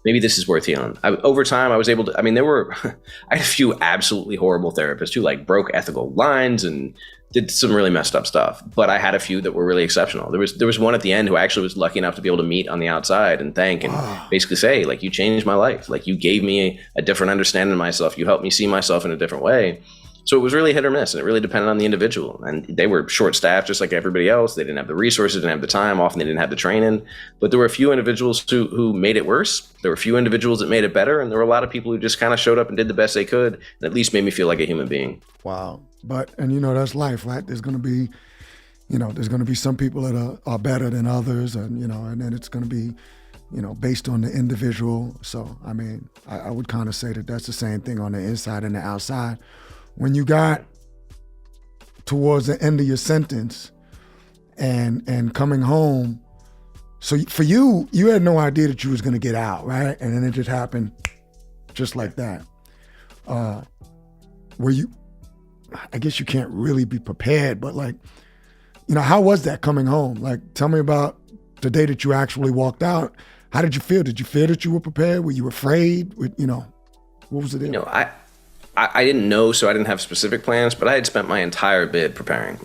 maybe this is worth healing. Over time, I was able to, I had a few absolutely horrible therapists who like broke ethical lines and did some really messed up stuff, but I had a few that were really exceptional. There was one at the end who I actually was lucky enough to be able to meet on the outside and thank and basically say, like, you changed my life. Like, you gave me a different understanding of myself. You helped me see myself in a different way. So it was really hit or miss, and it really depended on the individual. And they were short-staffed just like everybody else. They didn't have the resources, didn't have the time. Often they didn't have the training. But there were a few individuals who made it worse. There were a few individuals that made it better. And there were a lot of people who just kind of showed up and did the best they could, and at least made me feel like a human being. Wow. And that's life, right? There's going to be, some people that are better than others, and then it's going to be, based on the individual. So, I mean, I would kind of say that that's the same thing on the inside and the outside. When you got towards the end of your sentence and coming home, so for you had no idea that you was going to get out, right? And then it just happened just like that. I guess you can't really be prepared, but like, how was that coming home? Like, tell me about the day that you actually walked out. How did you feel? Did you feel that you were prepared? Were you afraid? What was it? I didn't know, so I didn't have specific plans, but I had spent my entire bid preparing,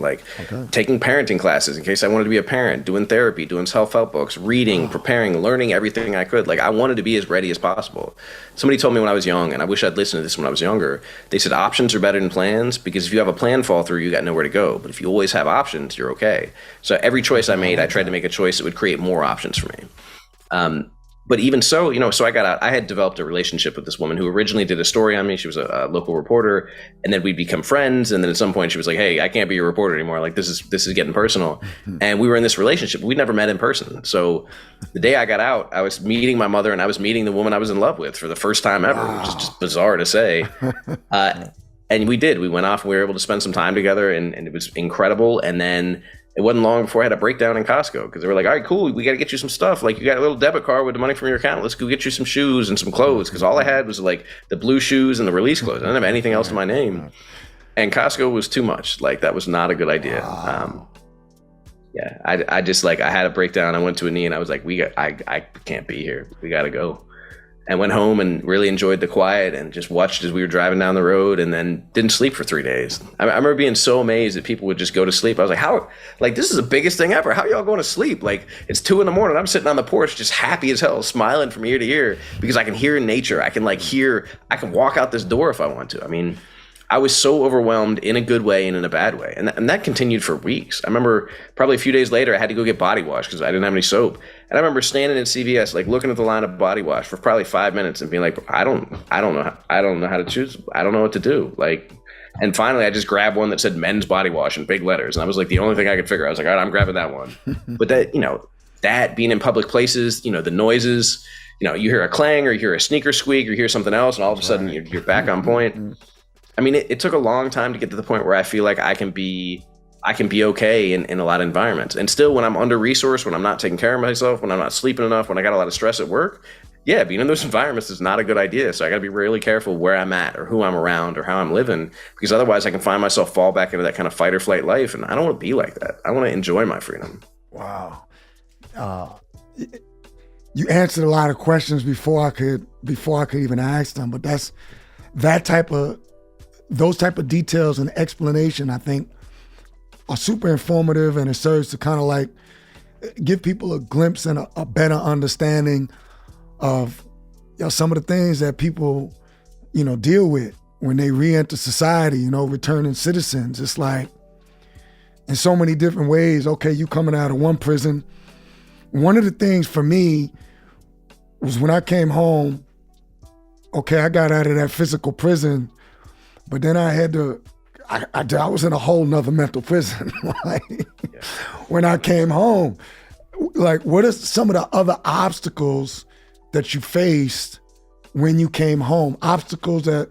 taking parenting classes in case I wanted to be a parent, doing therapy, doing self-help books, reading, preparing, learning everything I could. Like, I wanted to be as ready as possible. Somebody told me when I was young, and I wish I'd listened to this when I was younger, they said options are better than plans, because if you have a plan fall through, you got nowhere to go. But if you always have options, you're okay. So every choice I made, I tried to make a choice that would create more options for me. But even so, so I got out. I had developed a relationship with this woman who originally did a story on me. She was a local reporter, and then we'd become friends. And then at some point she was like, hey, I can't be your reporter anymore. Like, this is getting personal. And we were in this relationship. We'd never met in person. So the day I got out, I was meeting my mother, and I was meeting the woman I was in love with for the first time ever, which is just bizarre to say. And we did. We went off and we were able to spend some time together, and it was incredible. And then it wasn't long before I had a breakdown in Costco, because they were like, all right, cool, we got to get you some stuff. Like, you got a little debit card with the money from your account. Let's go get you some shoes and some clothes. Because all I had was like the blue shoes and the release clothes. I didn't have anything else in my name. And Costco was too much. Like, that was not a good idea. I just I had a breakdown. I went to a knee and I was like, I can't be here. We got to go. And went home and really enjoyed the quiet and just watched as we were driving down the road, and then didn't sleep for 3 days. I remember being so amazed that people would just go to sleep. I was like, this is the biggest thing ever. How are y'all going to sleep? Like, it's 2 a.m. I'm sitting on the porch just happy as hell, smiling from ear to ear, because I can hear nature. I can I can walk out this door if I want to. I mean, I was so overwhelmed in a good way and in a bad way. And that continued for weeks. I remember probably a few days later, I had to go get body wash because I didn't have any soap. And I remember standing at CVS, looking at the line of body wash for probably 5 minutes and being like, I don't know how to choose. I don't know what to do. And finally I just grabbed one that said men's body wash in big letters. And I was like, the only thing I could figure. I was like, all right, I'm grabbing that one. But that being in public places, the noises, you hear a clang or you hear a sneaker squeak or you hear something else. And all of a sudden you're back on point. I mean, it took a long time to get to the point where I feel like I can be I can be okay in a lot of environments. And still, when I'm under resourced, when I'm not taking care of myself, when I'm not sleeping enough, when I got a lot of stress at work, yeah, being in those environments is not a good idea. So I got to be really careful where I'm at or who I'm around or how I'm living, because otherwise I can find myself fall back into that kind of fight or flight life. And I don't want to be like that. I want to enjoy my freedom. Wow. You answered a lot of questions before I could even ask them, but those type of details and explanation, I think, are super informative, and it serves to kind of like give people a glimpse and a better understanding of some of the things that people, deal with when they re-enter society, returning citizens. It's like, in so many different ways, okay, you coming out of one prison. One of the things for me was when I came home, okay, I got out of that physical prison, but then I had to, I was in a whole nother mental prison. When I came home, like, what are some of the other obstacles that you faced when you came home? Obstacles that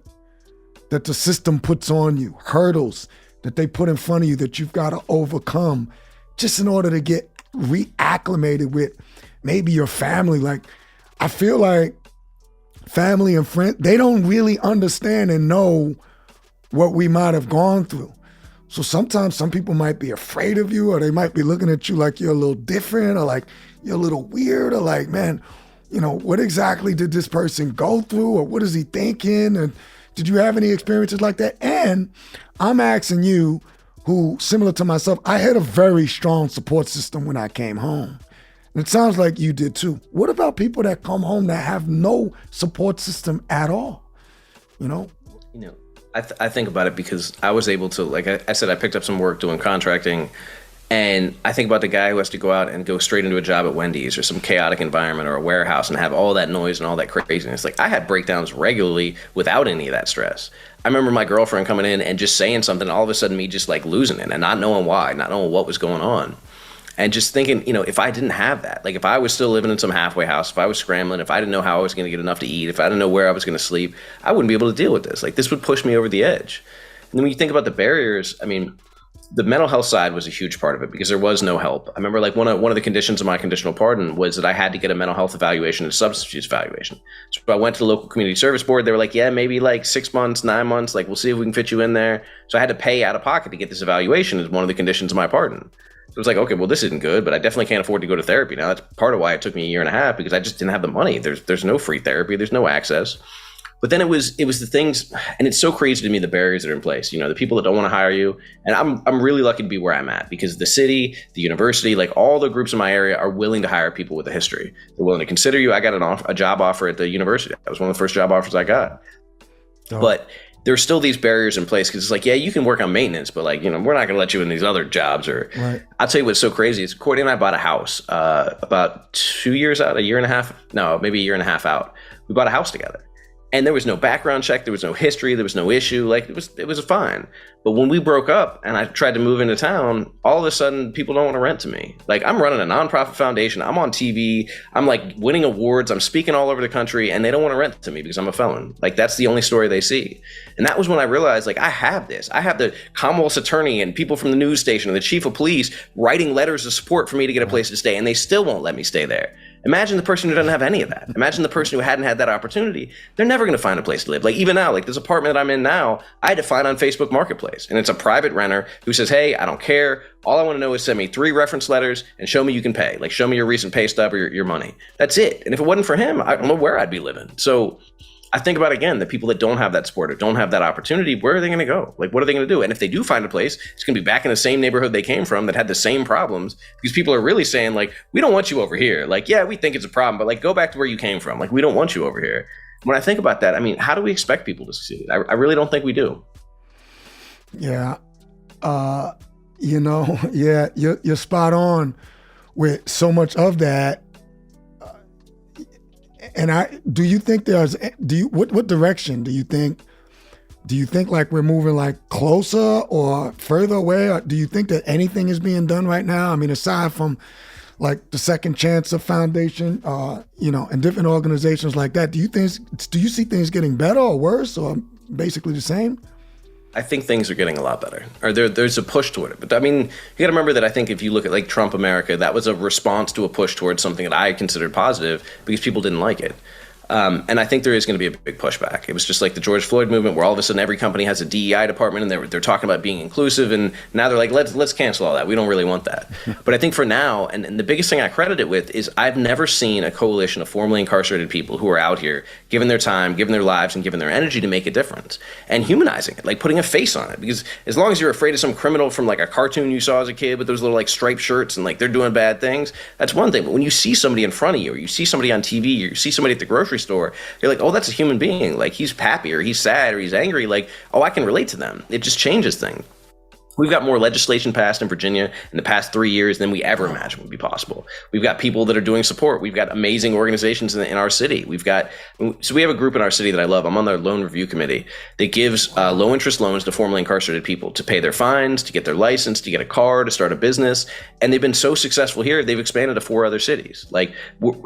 the system puts on you, hurdles that they put in front of you that you've got to overcome just in order to get reacclimated with maybe your family. Like, I feel like family and friends, they don't really understand and know what we might have gone through. So sometimes some people might be afraid of you, or they might be looking at you like you're a little different, or like you're a little weird, or like, man, what exactly did this person go through, or what is he thinking? And did you have any experiences like that? And I'm asking you, who, similar to myself, I had a very strong support system when I came home. And it sounds like you did too. What about people that come home that have no support system at all? I think about it because I was able to, like I said, I picked up some work doing contracting, and I think about the guy who has to go out and go straight into a job at Wendy's or some chaotic environment or a warehouse and have all that noise and all that craziness. Like, I had breakdowns regularly without any of that stress. I remember my girlfriend coming in and just saying something, and all of a sudden me just like losing it and not knowing why, not knowing what was going on. And just thinking, if I didn't have that, like if I was still living in some halfway house, if I was scrambling, if I didn't know how I was going to get enough to eat, if I didn't know where I was going to sleep, I wouldn't be able to deal with this. Like, this would push me over the edge. And then when you think about the barriers, I mean, the mental health side was a huge part of it because there was no help. I remember like one of the conditions of my conditional pardon was that I had to get a mental health evaluation and a substance use evaluation. So I went to the local community service board. They were like, yeah, maybe like 6 months, 9 months, like we'll see if we can fit you in there. So I had to pay out of pocket to get this evaluation as one of the conditions of my pardon. It was like, okay, well, this isn't good, but I definitely can't afford to go to therapy now. That's part of why it took me a year and a half, because I just didn't have the money. There's no free therapy. There's no access. But then it was the things, and it's so crazy to me, the barriers that are in place, the people that don't want to hire you. And I'm really lucky to be where I'm at, because the city, the university, like all the groups in my area are willing to hire people with a history. They're willing to consider you. I got a job offer at the university. That was one of the first job offers I got. Oh. But there's still these barriers in place, because it's like, yeah, you can work on maintenance, but like, we're not going to let you in these other jobs. Or right. I'll tell you what's so crazy is Courtney and I bought a house about 2 years out, maybe a year and a half out. We bought a house together. And there was no background check, there was no history, there was no issue. Like, it was fine. But when we broke up and I tried to move into town, all of a sudden people don't want to rent to me. Like, I'm running a nonprofit foundation, I'm on TV, I'm like winning awards, I'm speaking all over the country, and they don't want to rent to me because I'm a felon. Like, that's the only story they see. And that was when I realized, like, I have this. I have the Commonwealth's attorney and people from the news station and the chief of police writing letters of support for me to get a place to stay, and they still won't let me stay there. Imagine the person who doesn't have any of that. Imagine the person who hadn't had that opportunity. They're never going to find a place to live. Like, even now, like this apartment that I'm in now, I had to find on Facebook Marketplace. And it's a private renter who says, hey, I don't care. All I want to know is send me 3 reference letters and show me you can pay. Like, show me your recent pay stub or your money. That's it. And if it wasn't for him, I don't know where I'd be living. So I think about, again, the people that don't have that support or don't have that opportunity, where are they going to go? Like, what are they going to do? And if they do find a place, it's going to be back in the same neighborhood they came from that had the same problems, because people are really saying, like, we don't want you over here. Like, yeah, we think it's a problem, but like, go back to where you came from. Like, we don't want you over here. When I think about that, I mean, how do we expect people to succeed? I really don't think we do. Yeah. Yeah, you're spot on with so much of that. And do you think what direction do you think like we're moving like closer or further away? Or do you think that anything is being done right now? I mean, aside from like the Second Chancer Foundation, and different organizations like that, do you see things getting better or worse or basically the same? I think things are getting a lot better, or there's a push toward it. But I mean, you got to remember that I think if you look at like Trump America, that was a response to a push towards something that I considered positive because people didn't like it. And I think there is going to be a big pushback. It was just like the George Floyd movement, where all of a sudden every company has a DEI department, and they're talking about being inclusive, and now they're like, let's cancel all that. We don't really want that. But I think for now, and the biggest thing I credit it with is I've never seen a coalition of formerly incarcerated people who are out here giving their time, giving their lives, and giving their energy to make a difference, and humanizing it, like putting a face on it. Because as long as you're afraid of some criminal from like a cartoon you saw as a kid with those little like striped shirts and like they're doing bad things, that's one thing. But when you see somebody in front of you, or you see somebody on TV, or you see somebody at the grocery store, you're like, oh, that's a human being. Like, he's happy, or he's sad, or he's angry. Like, oh, I can relate to them. It just changes things. We've got more legislation passed in Virginia in the past 3 years than we ever imagined would be possible. We've got people that are doing support. We've got amazing organizations in our city. We have a group in our city that I love. I'm on their loan review committee that gives low interest loans to formerly incarcerated people to pay their fines, to get their license, to get a car, to start a business. And they've been so successful here, they've expanded to 4 other cities. Like,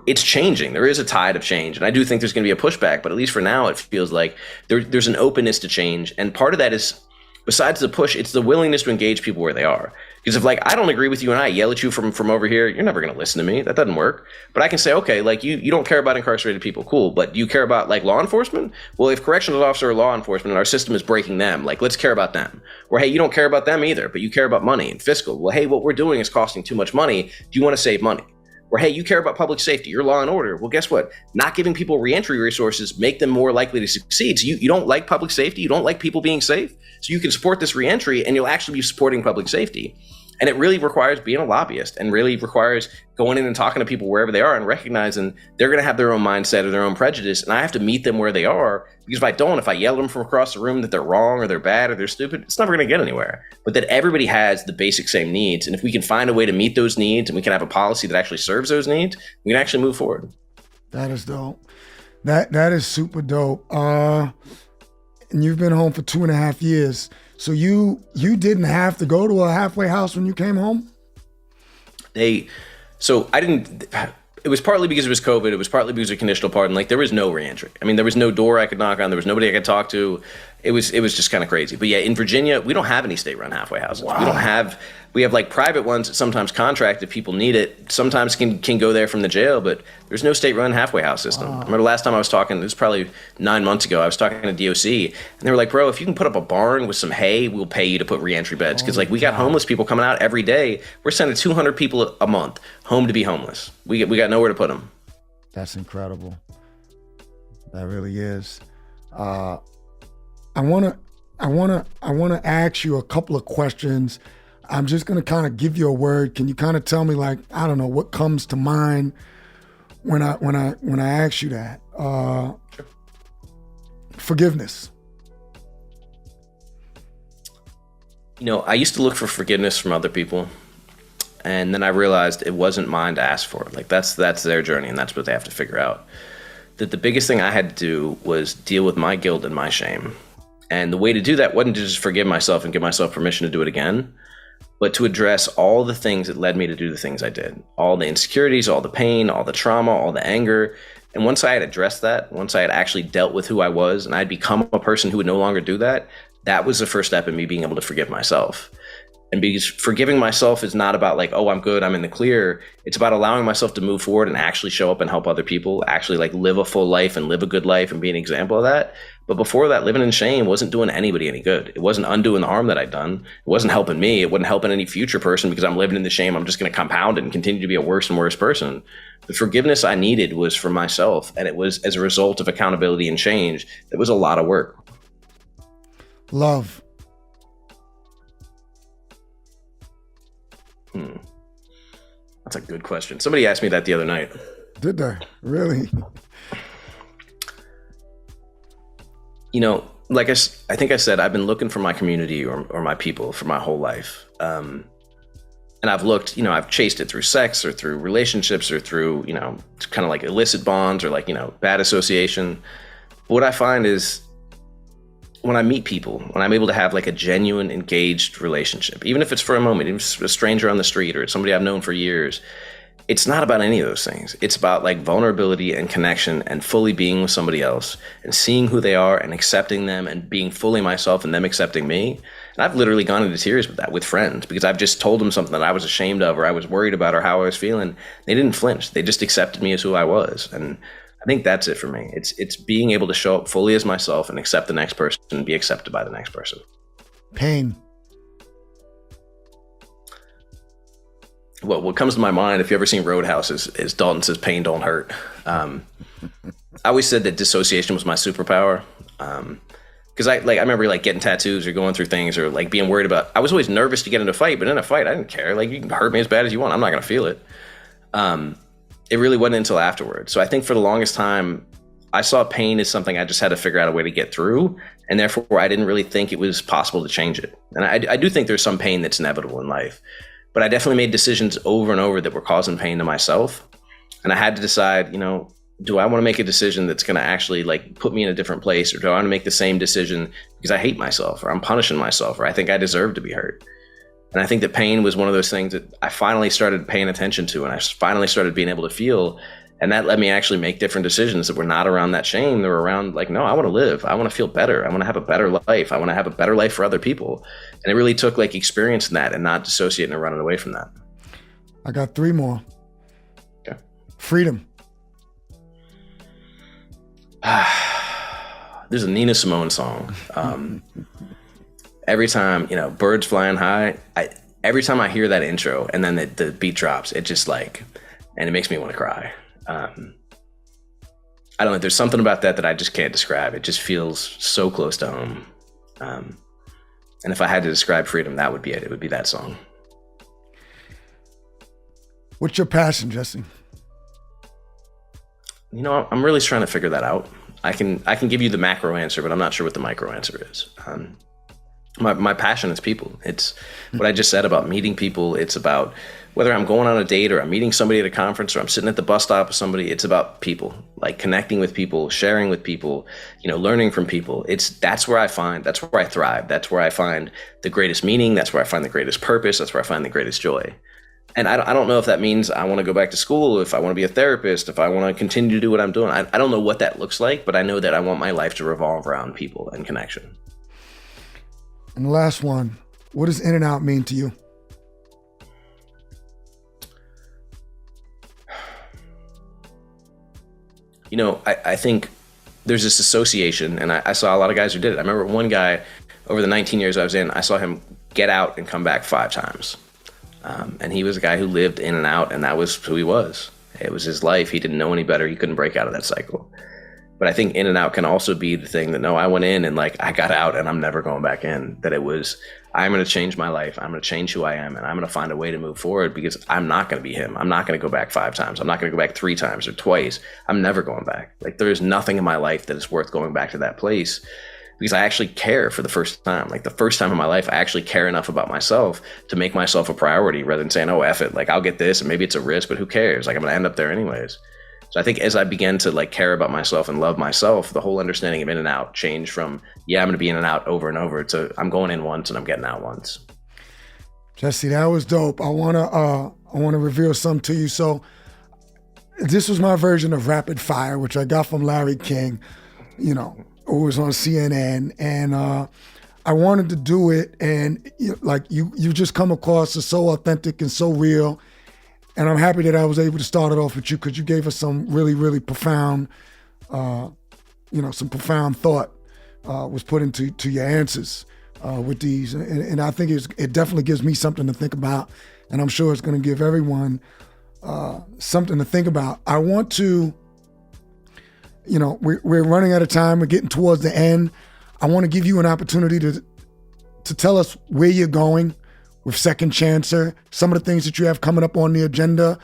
it's changing. There is a tide of change. And I do think there's going to be a pushback, but at least for now, it feels like there's an openness to change. And part of that is, besides the push, it's the willingness to engage people where they are. Because if like I don't agree with you and I yell at you from over here, you're never going to listen to me. That doesn't work. But I can say, okay, like you don't care about incarcerated people, cool. But you care about like law enforcement? Well, if correctional officers are law enforcement and our system is breaking them, like let's care about them. Or hey, you don't care about them either, but you care about money and fiscal. Well, hey, what we're doing is costing too much money. Do you want to save money? Or hey, you care about public safety, you're law and order. Well, guess what? Not giving people reentry resources make them more likely to succeed. So you don't like public safety, you don't like people being safe. So you can support this reentry and you'll actually be supporting public safety. And it really requires being a lobbyist, and really requires going in and talking to people wherever they are and recognizing they're going to have their own mindset or their own prejudice. And I have to meet them where they are, because if I don't, if I yell at them from across the room that they're wrong or they're bad or they're stupid, it's never going to get anywhere. But that everybody has the basic same needs. And if we can find a way to meet those needs and we can have a policy that actually serves those needs, we can actually move forward. That is dope. That is super dope. And you've been home for 2.5 years. So you didn't have to go to a halfway house when you came home? So I didn't. It was partly because it was COVID. It was partly because of conditional pardon. Like, there was no reentry. I mean, there was no door I could knock on. There was nobody I could talk to. It was just kind of crazy. But yeah, in Virginia, we don't have any state-run halfway houses. Wow. We have like private ones that sometimes contract if people need it. Sometimes can go there from the jail, but there's no state-run halfway house system. Wow. I remember last time I was talking, it was probably 9 months ago, I was talking to DOC, and they were like, bro, if you can put up a barn with some hay, we'll pay you to put reentry beds. Because like we got homeless people coming out every day. We're sending 200 people a month home to be homeless. We got nowhere to put them. That's incredible. That really is. I wanna ask you a couple of questions. I'm just gonna kind of give you a word. Can you kind of tell me, like, I don't know, what comes to mind when I ask you that? Sure. Forgiveness. You know, I used to look for forgiveness from other people, and then I realized it wasn't mine to ask for. Like, that's their journey, and that's what they have to figure out. That the biggest thing I had to do was deal with my guilt and my shame. And the way to do that wasn't to just forgive myself and give myself permission to do it again, but to address all the things that led me to do the things I did. All the insecurities, all the pain, all the trauma, all the anger. And once I had addressed that, once I had actually dealt with who I was and I'd become a person who would no longer do that, that was the first step in me being able to forgive myself. And because forgiving myself is not about like, oh, I'm good, I'm in the clear. It's about allowing myself to move forward and actually show up and help other people, actually like live a full life and live a good life and be an example of that. But before that, living in shame wasn't doing anybody any good. It wasn't undoing the harm that I'd done. It wasn't helping me. It wasn't helping any future person, because I'm living in the shame. I'm just going to compound it and continue to be a worse and worse person. The forgiveness I needed was for myself. And it was as a result of accountability and change. It was a lot of work. Love. That's a good question. Somebody asked me that the other night. Did they? Really? You know, like I think I said, I've been looking for my community or my people for my whole life. And I've looked, you know, I've chased it through sex or through relationships or through, you know, kind of like illicit bonds or like, you know, bad association. But what I find is when I meet people, when I'm able to have like a genuine, engaged relationship, even if it's for a moment, even if it's a stranger on the street or it's somebody I've known for years, it's not about any of those things. It's about like vulnerability and connection and fully being with somebody else and seeing who they are and accepting them and being fully myself and them accepting me. And I've literally gone into tears with that with friends because I've just told them something that I was ashamed of or I was worried about or how I was feeling. They didn't flinch. They just accepted me as who I was. And I think that's it for me. It's being able to show up fully as myself and accept the next person and be accepted by the next person. Pain. Well, what comes to my mind, if you ever seen Roadhouse, is Dalton says, "Pain don't hurt." I always said that dissociation was my superpower. Because I remember like getting tattoos or going through things or like being worried about. I was always nervous to get into a fight, but in a fight, I didn't care. Like, you can hurt me as bad as you want. I'm not gonna feel it. It really wasn't until afterwards. So I think for the longest time, I saw pain as something I just had to figure out a way to get through, and therefore I didn't really think it was possible to change it. And I do think there's some pain that's inevitable in life. But I definitely made decisions over and over that were causing pain to myself. And I had to decide, do I want to make a decision that's going to actually like put me in a different place, or do I want to make the same decision because I hate myself or I'm punishing myself or I think I deserve to be hurt? And I think that pain was one of those things that I finally started paying attention to, and I finally started being able to feel. And that let me actually make different decisions that were not around that shame. They were around like, no, I want to live. I want to feel better. I want to have a better life. I want to have a better life for other people. And it really took like experiencing that and not dissociating and running away from that. I got 3 more. Okay. Freedom. There's a Nina Simone song. Every time, birds flying high, every time I hear that intro and then the beat drops, it just like, and it makes me want to cry. I don't know. There's something about that I just can't describe. It just feels so close to home. And if I had to describe freedom, that would be it. It would be that song. What's your passion, Jesse? I'm really trying to figure that out. I can give you the macro answer, but I'm not sure what the micro answer is. My passion is people. It's what I just said about meeting people. It's about whether I'm going on a date or I'm meeting somebody at a conference or I'm sitting at the bus stop with somebody. It's about people, like connecting with people, sharing with people, learning from people. That's where I thrive. That's where I find the greatest meaning. That's where I find the greatest purpose. That's where I find the greatest joy. And I don't know if that means I want to go back to school, if I want to be a therapist, if I want to continue to do what I'm doing. I don't know what that looks like, but I know that I want my life to revolve around people and connection. And the last one, what does in and out mean to you? I think there's this association, and I saw a lot of guys who did it. I remember one guy over the 19 years I was in, I saw him get out and come back 5 times. And he was a guy who lived in and out, and that was who he was. It was his life. He didn't know any better. He couldn't break out of that cycle. But I think in and out can also be the thing that, no, I went in and like I got out and I'm never going back in. That it was, I'm going to change my life. I'm going to change who I am, and I'm going to find a way to move forward because I'm not going to be him. I'm not going to go back 5 times. I'm not going to go back 3 times or twice. I'm never going back. Like, there is nothing in my life that is worth going back to that place because I actually care for the first time. Like, the first time in my life, I actually care enough about myself to make myself a priority rather than saying, oh, F it. Like, I'll get this and maybe it's a risk, but who cares? Like, I'm going to end up there anyways. So I think as I began to like care about myself and love myself, the whole understanding of in and out changed from, yeah, I'm going to be in and out over and over to I'm going in once and I'm getting out once. Jesse, that was dope. I want to reveal something to you. So this was my version of rapid fire, which I got from Larry King, who was on CNN. And I wanted to do it. And you just come across as so authentic and so real. And I'm happy that I was able to start it off with you because you gave us some really, really profound, some profound thought was put into your answers with these. And I think it definitely gives me something to think about. And I'm sure it's going to give everyone something to think about. I want to, we're running out of time. We're getting towards the end. I want to give you an opportunity to tell us where you're going with Second Chancer, some of the things that you have coming up on the agenda.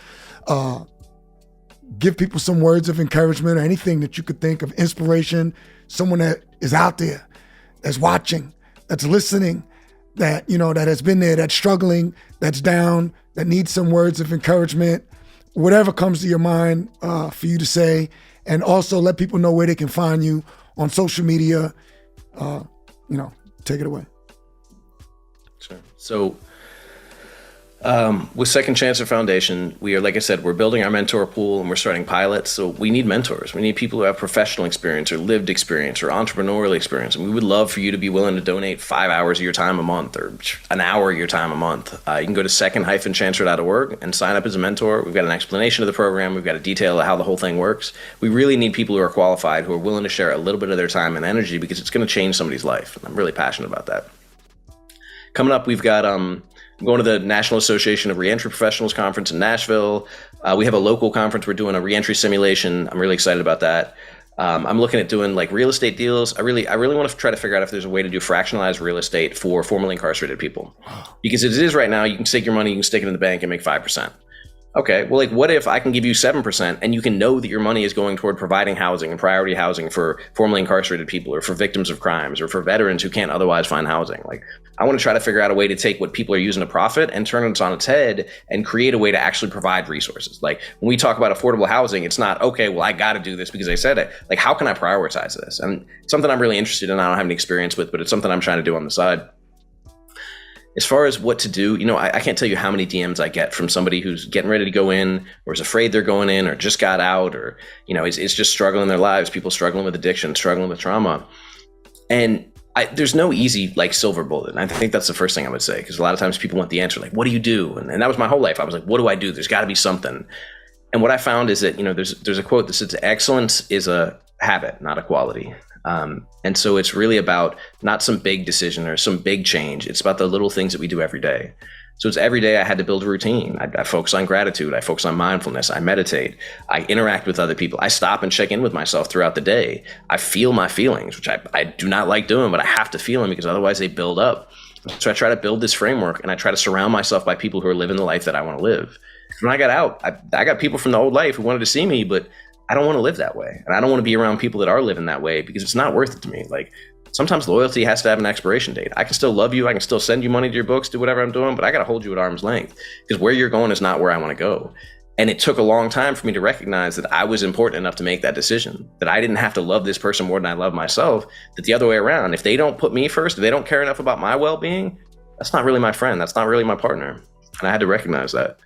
Give people some words of encouragement or anything that you could think of, inspiration, someone that is out there, that's watching, that's listening, that has been there, that's struggling, that's down, that needs some words of encouragement, whatever comes to your mind for you to say. And also let people know where they can find you on social media. Take it away. Sure. So With Second Chancer Foundation, we are, like I said, we're building our mentor pool and we're starting pilots. So we need mentors. We need people who have professional experience or lived experience or entrepreneurial experience. And we would love for you to be willing to donate 5 hours of your time a month or an hour of your time a month. You can go to second-chancer.org and sign up as a mentor. We've got an explanation of the program. We've got a detail of how the whole thing works. We really need people who are qualified, who are willing to share a little bit of their time and energy, because it's going to change somebody's life. And I'm really passionate about that. Coming up, we've got I'm going to the National Association of Reentry Professionals Conference in Nashville. We have a local conference. We're doing a reentry simulation. I'm really excited about that. I'm looking at doing like real estate deals. I really want to try to figure out if there's a way to do fractionalized real estate for formerly incarcerated people. Because as it is right now, you can take your money, you can stick it in the bank and make 5%. Okay, well, like, what if I can give you 7% and you can know that your money is going toward providing housing and priority housing for formerly incarcerated people or for victims of crimes or for veterans who can't otherwise find housing? Like, I want to try to figure out a way to take what people are using to profit and turn it on its head and create a way to actually provide resources. Like, when we talk about affordable housing, it's not, okay, well, I got to do this because I said it. Like, how can I prioritize this? And it's something I'm really interested in. I don't have any experience with, but it's something I'm trying to do on the side. As far as what to do, I can't tell you how many DMs I get from somebody who's getting ready to go in or is afraid they're going in or just got out or, is just struggling in their lives, people struggling with addiction, struggling with trauma. And there's no easy, like, silver bullet. And I think that's the first thing I would say, because a lot of times people want the answer, like, what do you do? And that was my whole life. I was like, what do I do? There's got to be something. And what I found is that, there's a quote that says excellence is a habit, not a quality. And so it's really about not some big decision or some big change. It's about the little things that we do every day. So it's every day I had to build a routine. I focus on gratitude. I focus on mindfulness. I meditate. I interact with other people. I stop and check in with myself throughout the day. I feel my feelings, which I do not like doing, but I have to feel them because otherwise they build up. So I try to build this framework and I try to surround myself by people who are living the life that I want to live. When I got out, I got people from the old life who wanted to see me, but I don't want to live that way. And I don't want to be around people that are living that way because it's not worth it to me. Like, sometimes loyalty has to have an expiration date. I can still love you. I can still send you money to your books, do whatever I'm doing, but I got to hold you at arm's length because where you're going is not where I want to go. And it took a long time for me to recognize that I was important enough to make that decision, that I didn't have to love this person more than I love myself, that the other way around, if they don't put me first, if they don't care enough about my well-being, that's not really my friend. That's not really my partner. And I had to recognize that.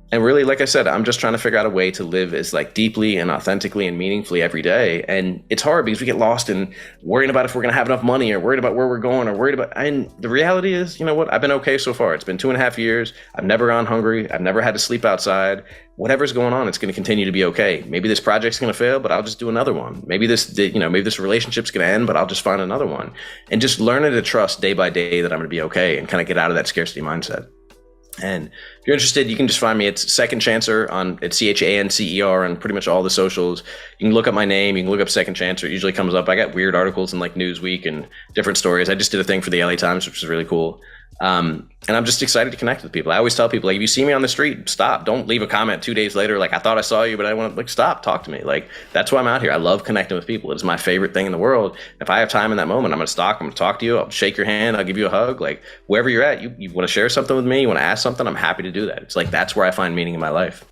And really, like I said, I'm just trying to figure out a way to live as like deeply and authentically and meaningfully every day. And it's hard because we get lost in worrying about if we're going to have enough money or worried about where we're going or worried about, and the reality is, I've been okay so far. It's been 2.5 years. I've never gone hungry. I've never had to sleep outside. Whatever's going on, it's going to continue to be okay. Maybe this project's going to fail, but I'll just do another one. Maybe this relationship's going to end, but I'll just find another one. And just learning to trust day by day that I'm going to be okay and kind of get out of that scarcity mindset. And if you're interested, you can just find me. It's Second Chancer it's CHANCER on pretty much all the socials. You can look up my name. You can look up Second Chancer. It usually comes up. I got weird articles in like Newsweek and different stories. I just did a thing for the LA Times, which is really cool. And I'm just excited to connect with people. I always tell people, like, if you see me on the street, stop. Don't leave a comment 2 days later. Like, I thought I saw you, but I want to, like, stop, talk to me. Like, that's why I'm out here. I love connecting with people. It's my favorite thing in the world. If I have time in that moment, I'm going to stop. I'm going to talk to you. I'll shake your hand. I'll give you a hug. Like, wherever you're at, you want to share something with me, you want to ask something, I'm happy to do that. It's like, that's where I find meaning in my life.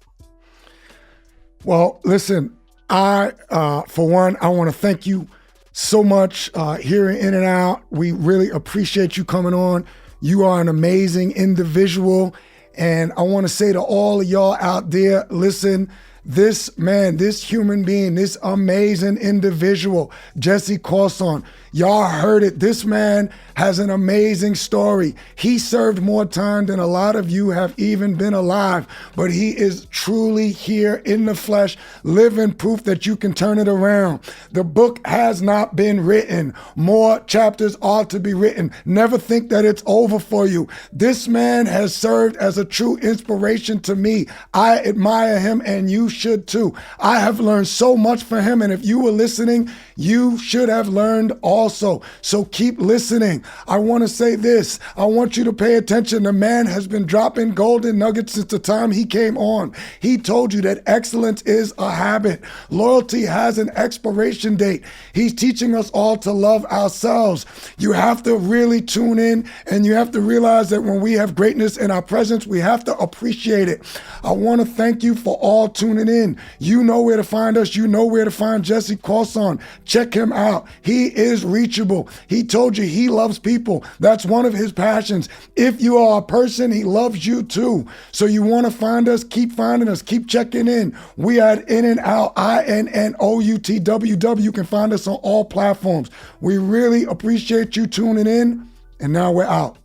Well, listen, for one, I want to thank you so much here in and out. We really appreciate you coming on. You are an amazing individual. And I want to say to all of y'all out there, listen, this man, this human being, this amazing individual, Jesse Crosson, y'all heard it. This man has an amazing story. He served more time than a lot of you have even been alive, but he is truly here in the flesh, living proof that you can turn it around. The book has not been written. More chapters are to be written. Never think that it's over for you. This man has served as a true inspiration to me. I admire him, and you should too. I have learned so much from him, and if you were listening, you should have learned also. So keep listening. I want to say this. I want you to pay attention. The man has been dropping golden nuggets since the time he came on. He told you that excellence is a habit. Loyalty has an expiration date. He's teaching us all to love ourselves. You have to really tune in, and you have to realize that when we have greatness in our presence, we have to appreciate it. I want to thank you for all tuning in. You know where to find us. You know where to find Jesse Crosson. Check him out. He is reachable. He told you he loves people. That's one of his passions. If you are a person, he loves you too. So you want to find us, keep finding us, keep checking in. We are at In and Out, INNOUTWW. You can find us on all platforms. We really appreciate you tuning in, and now we're out.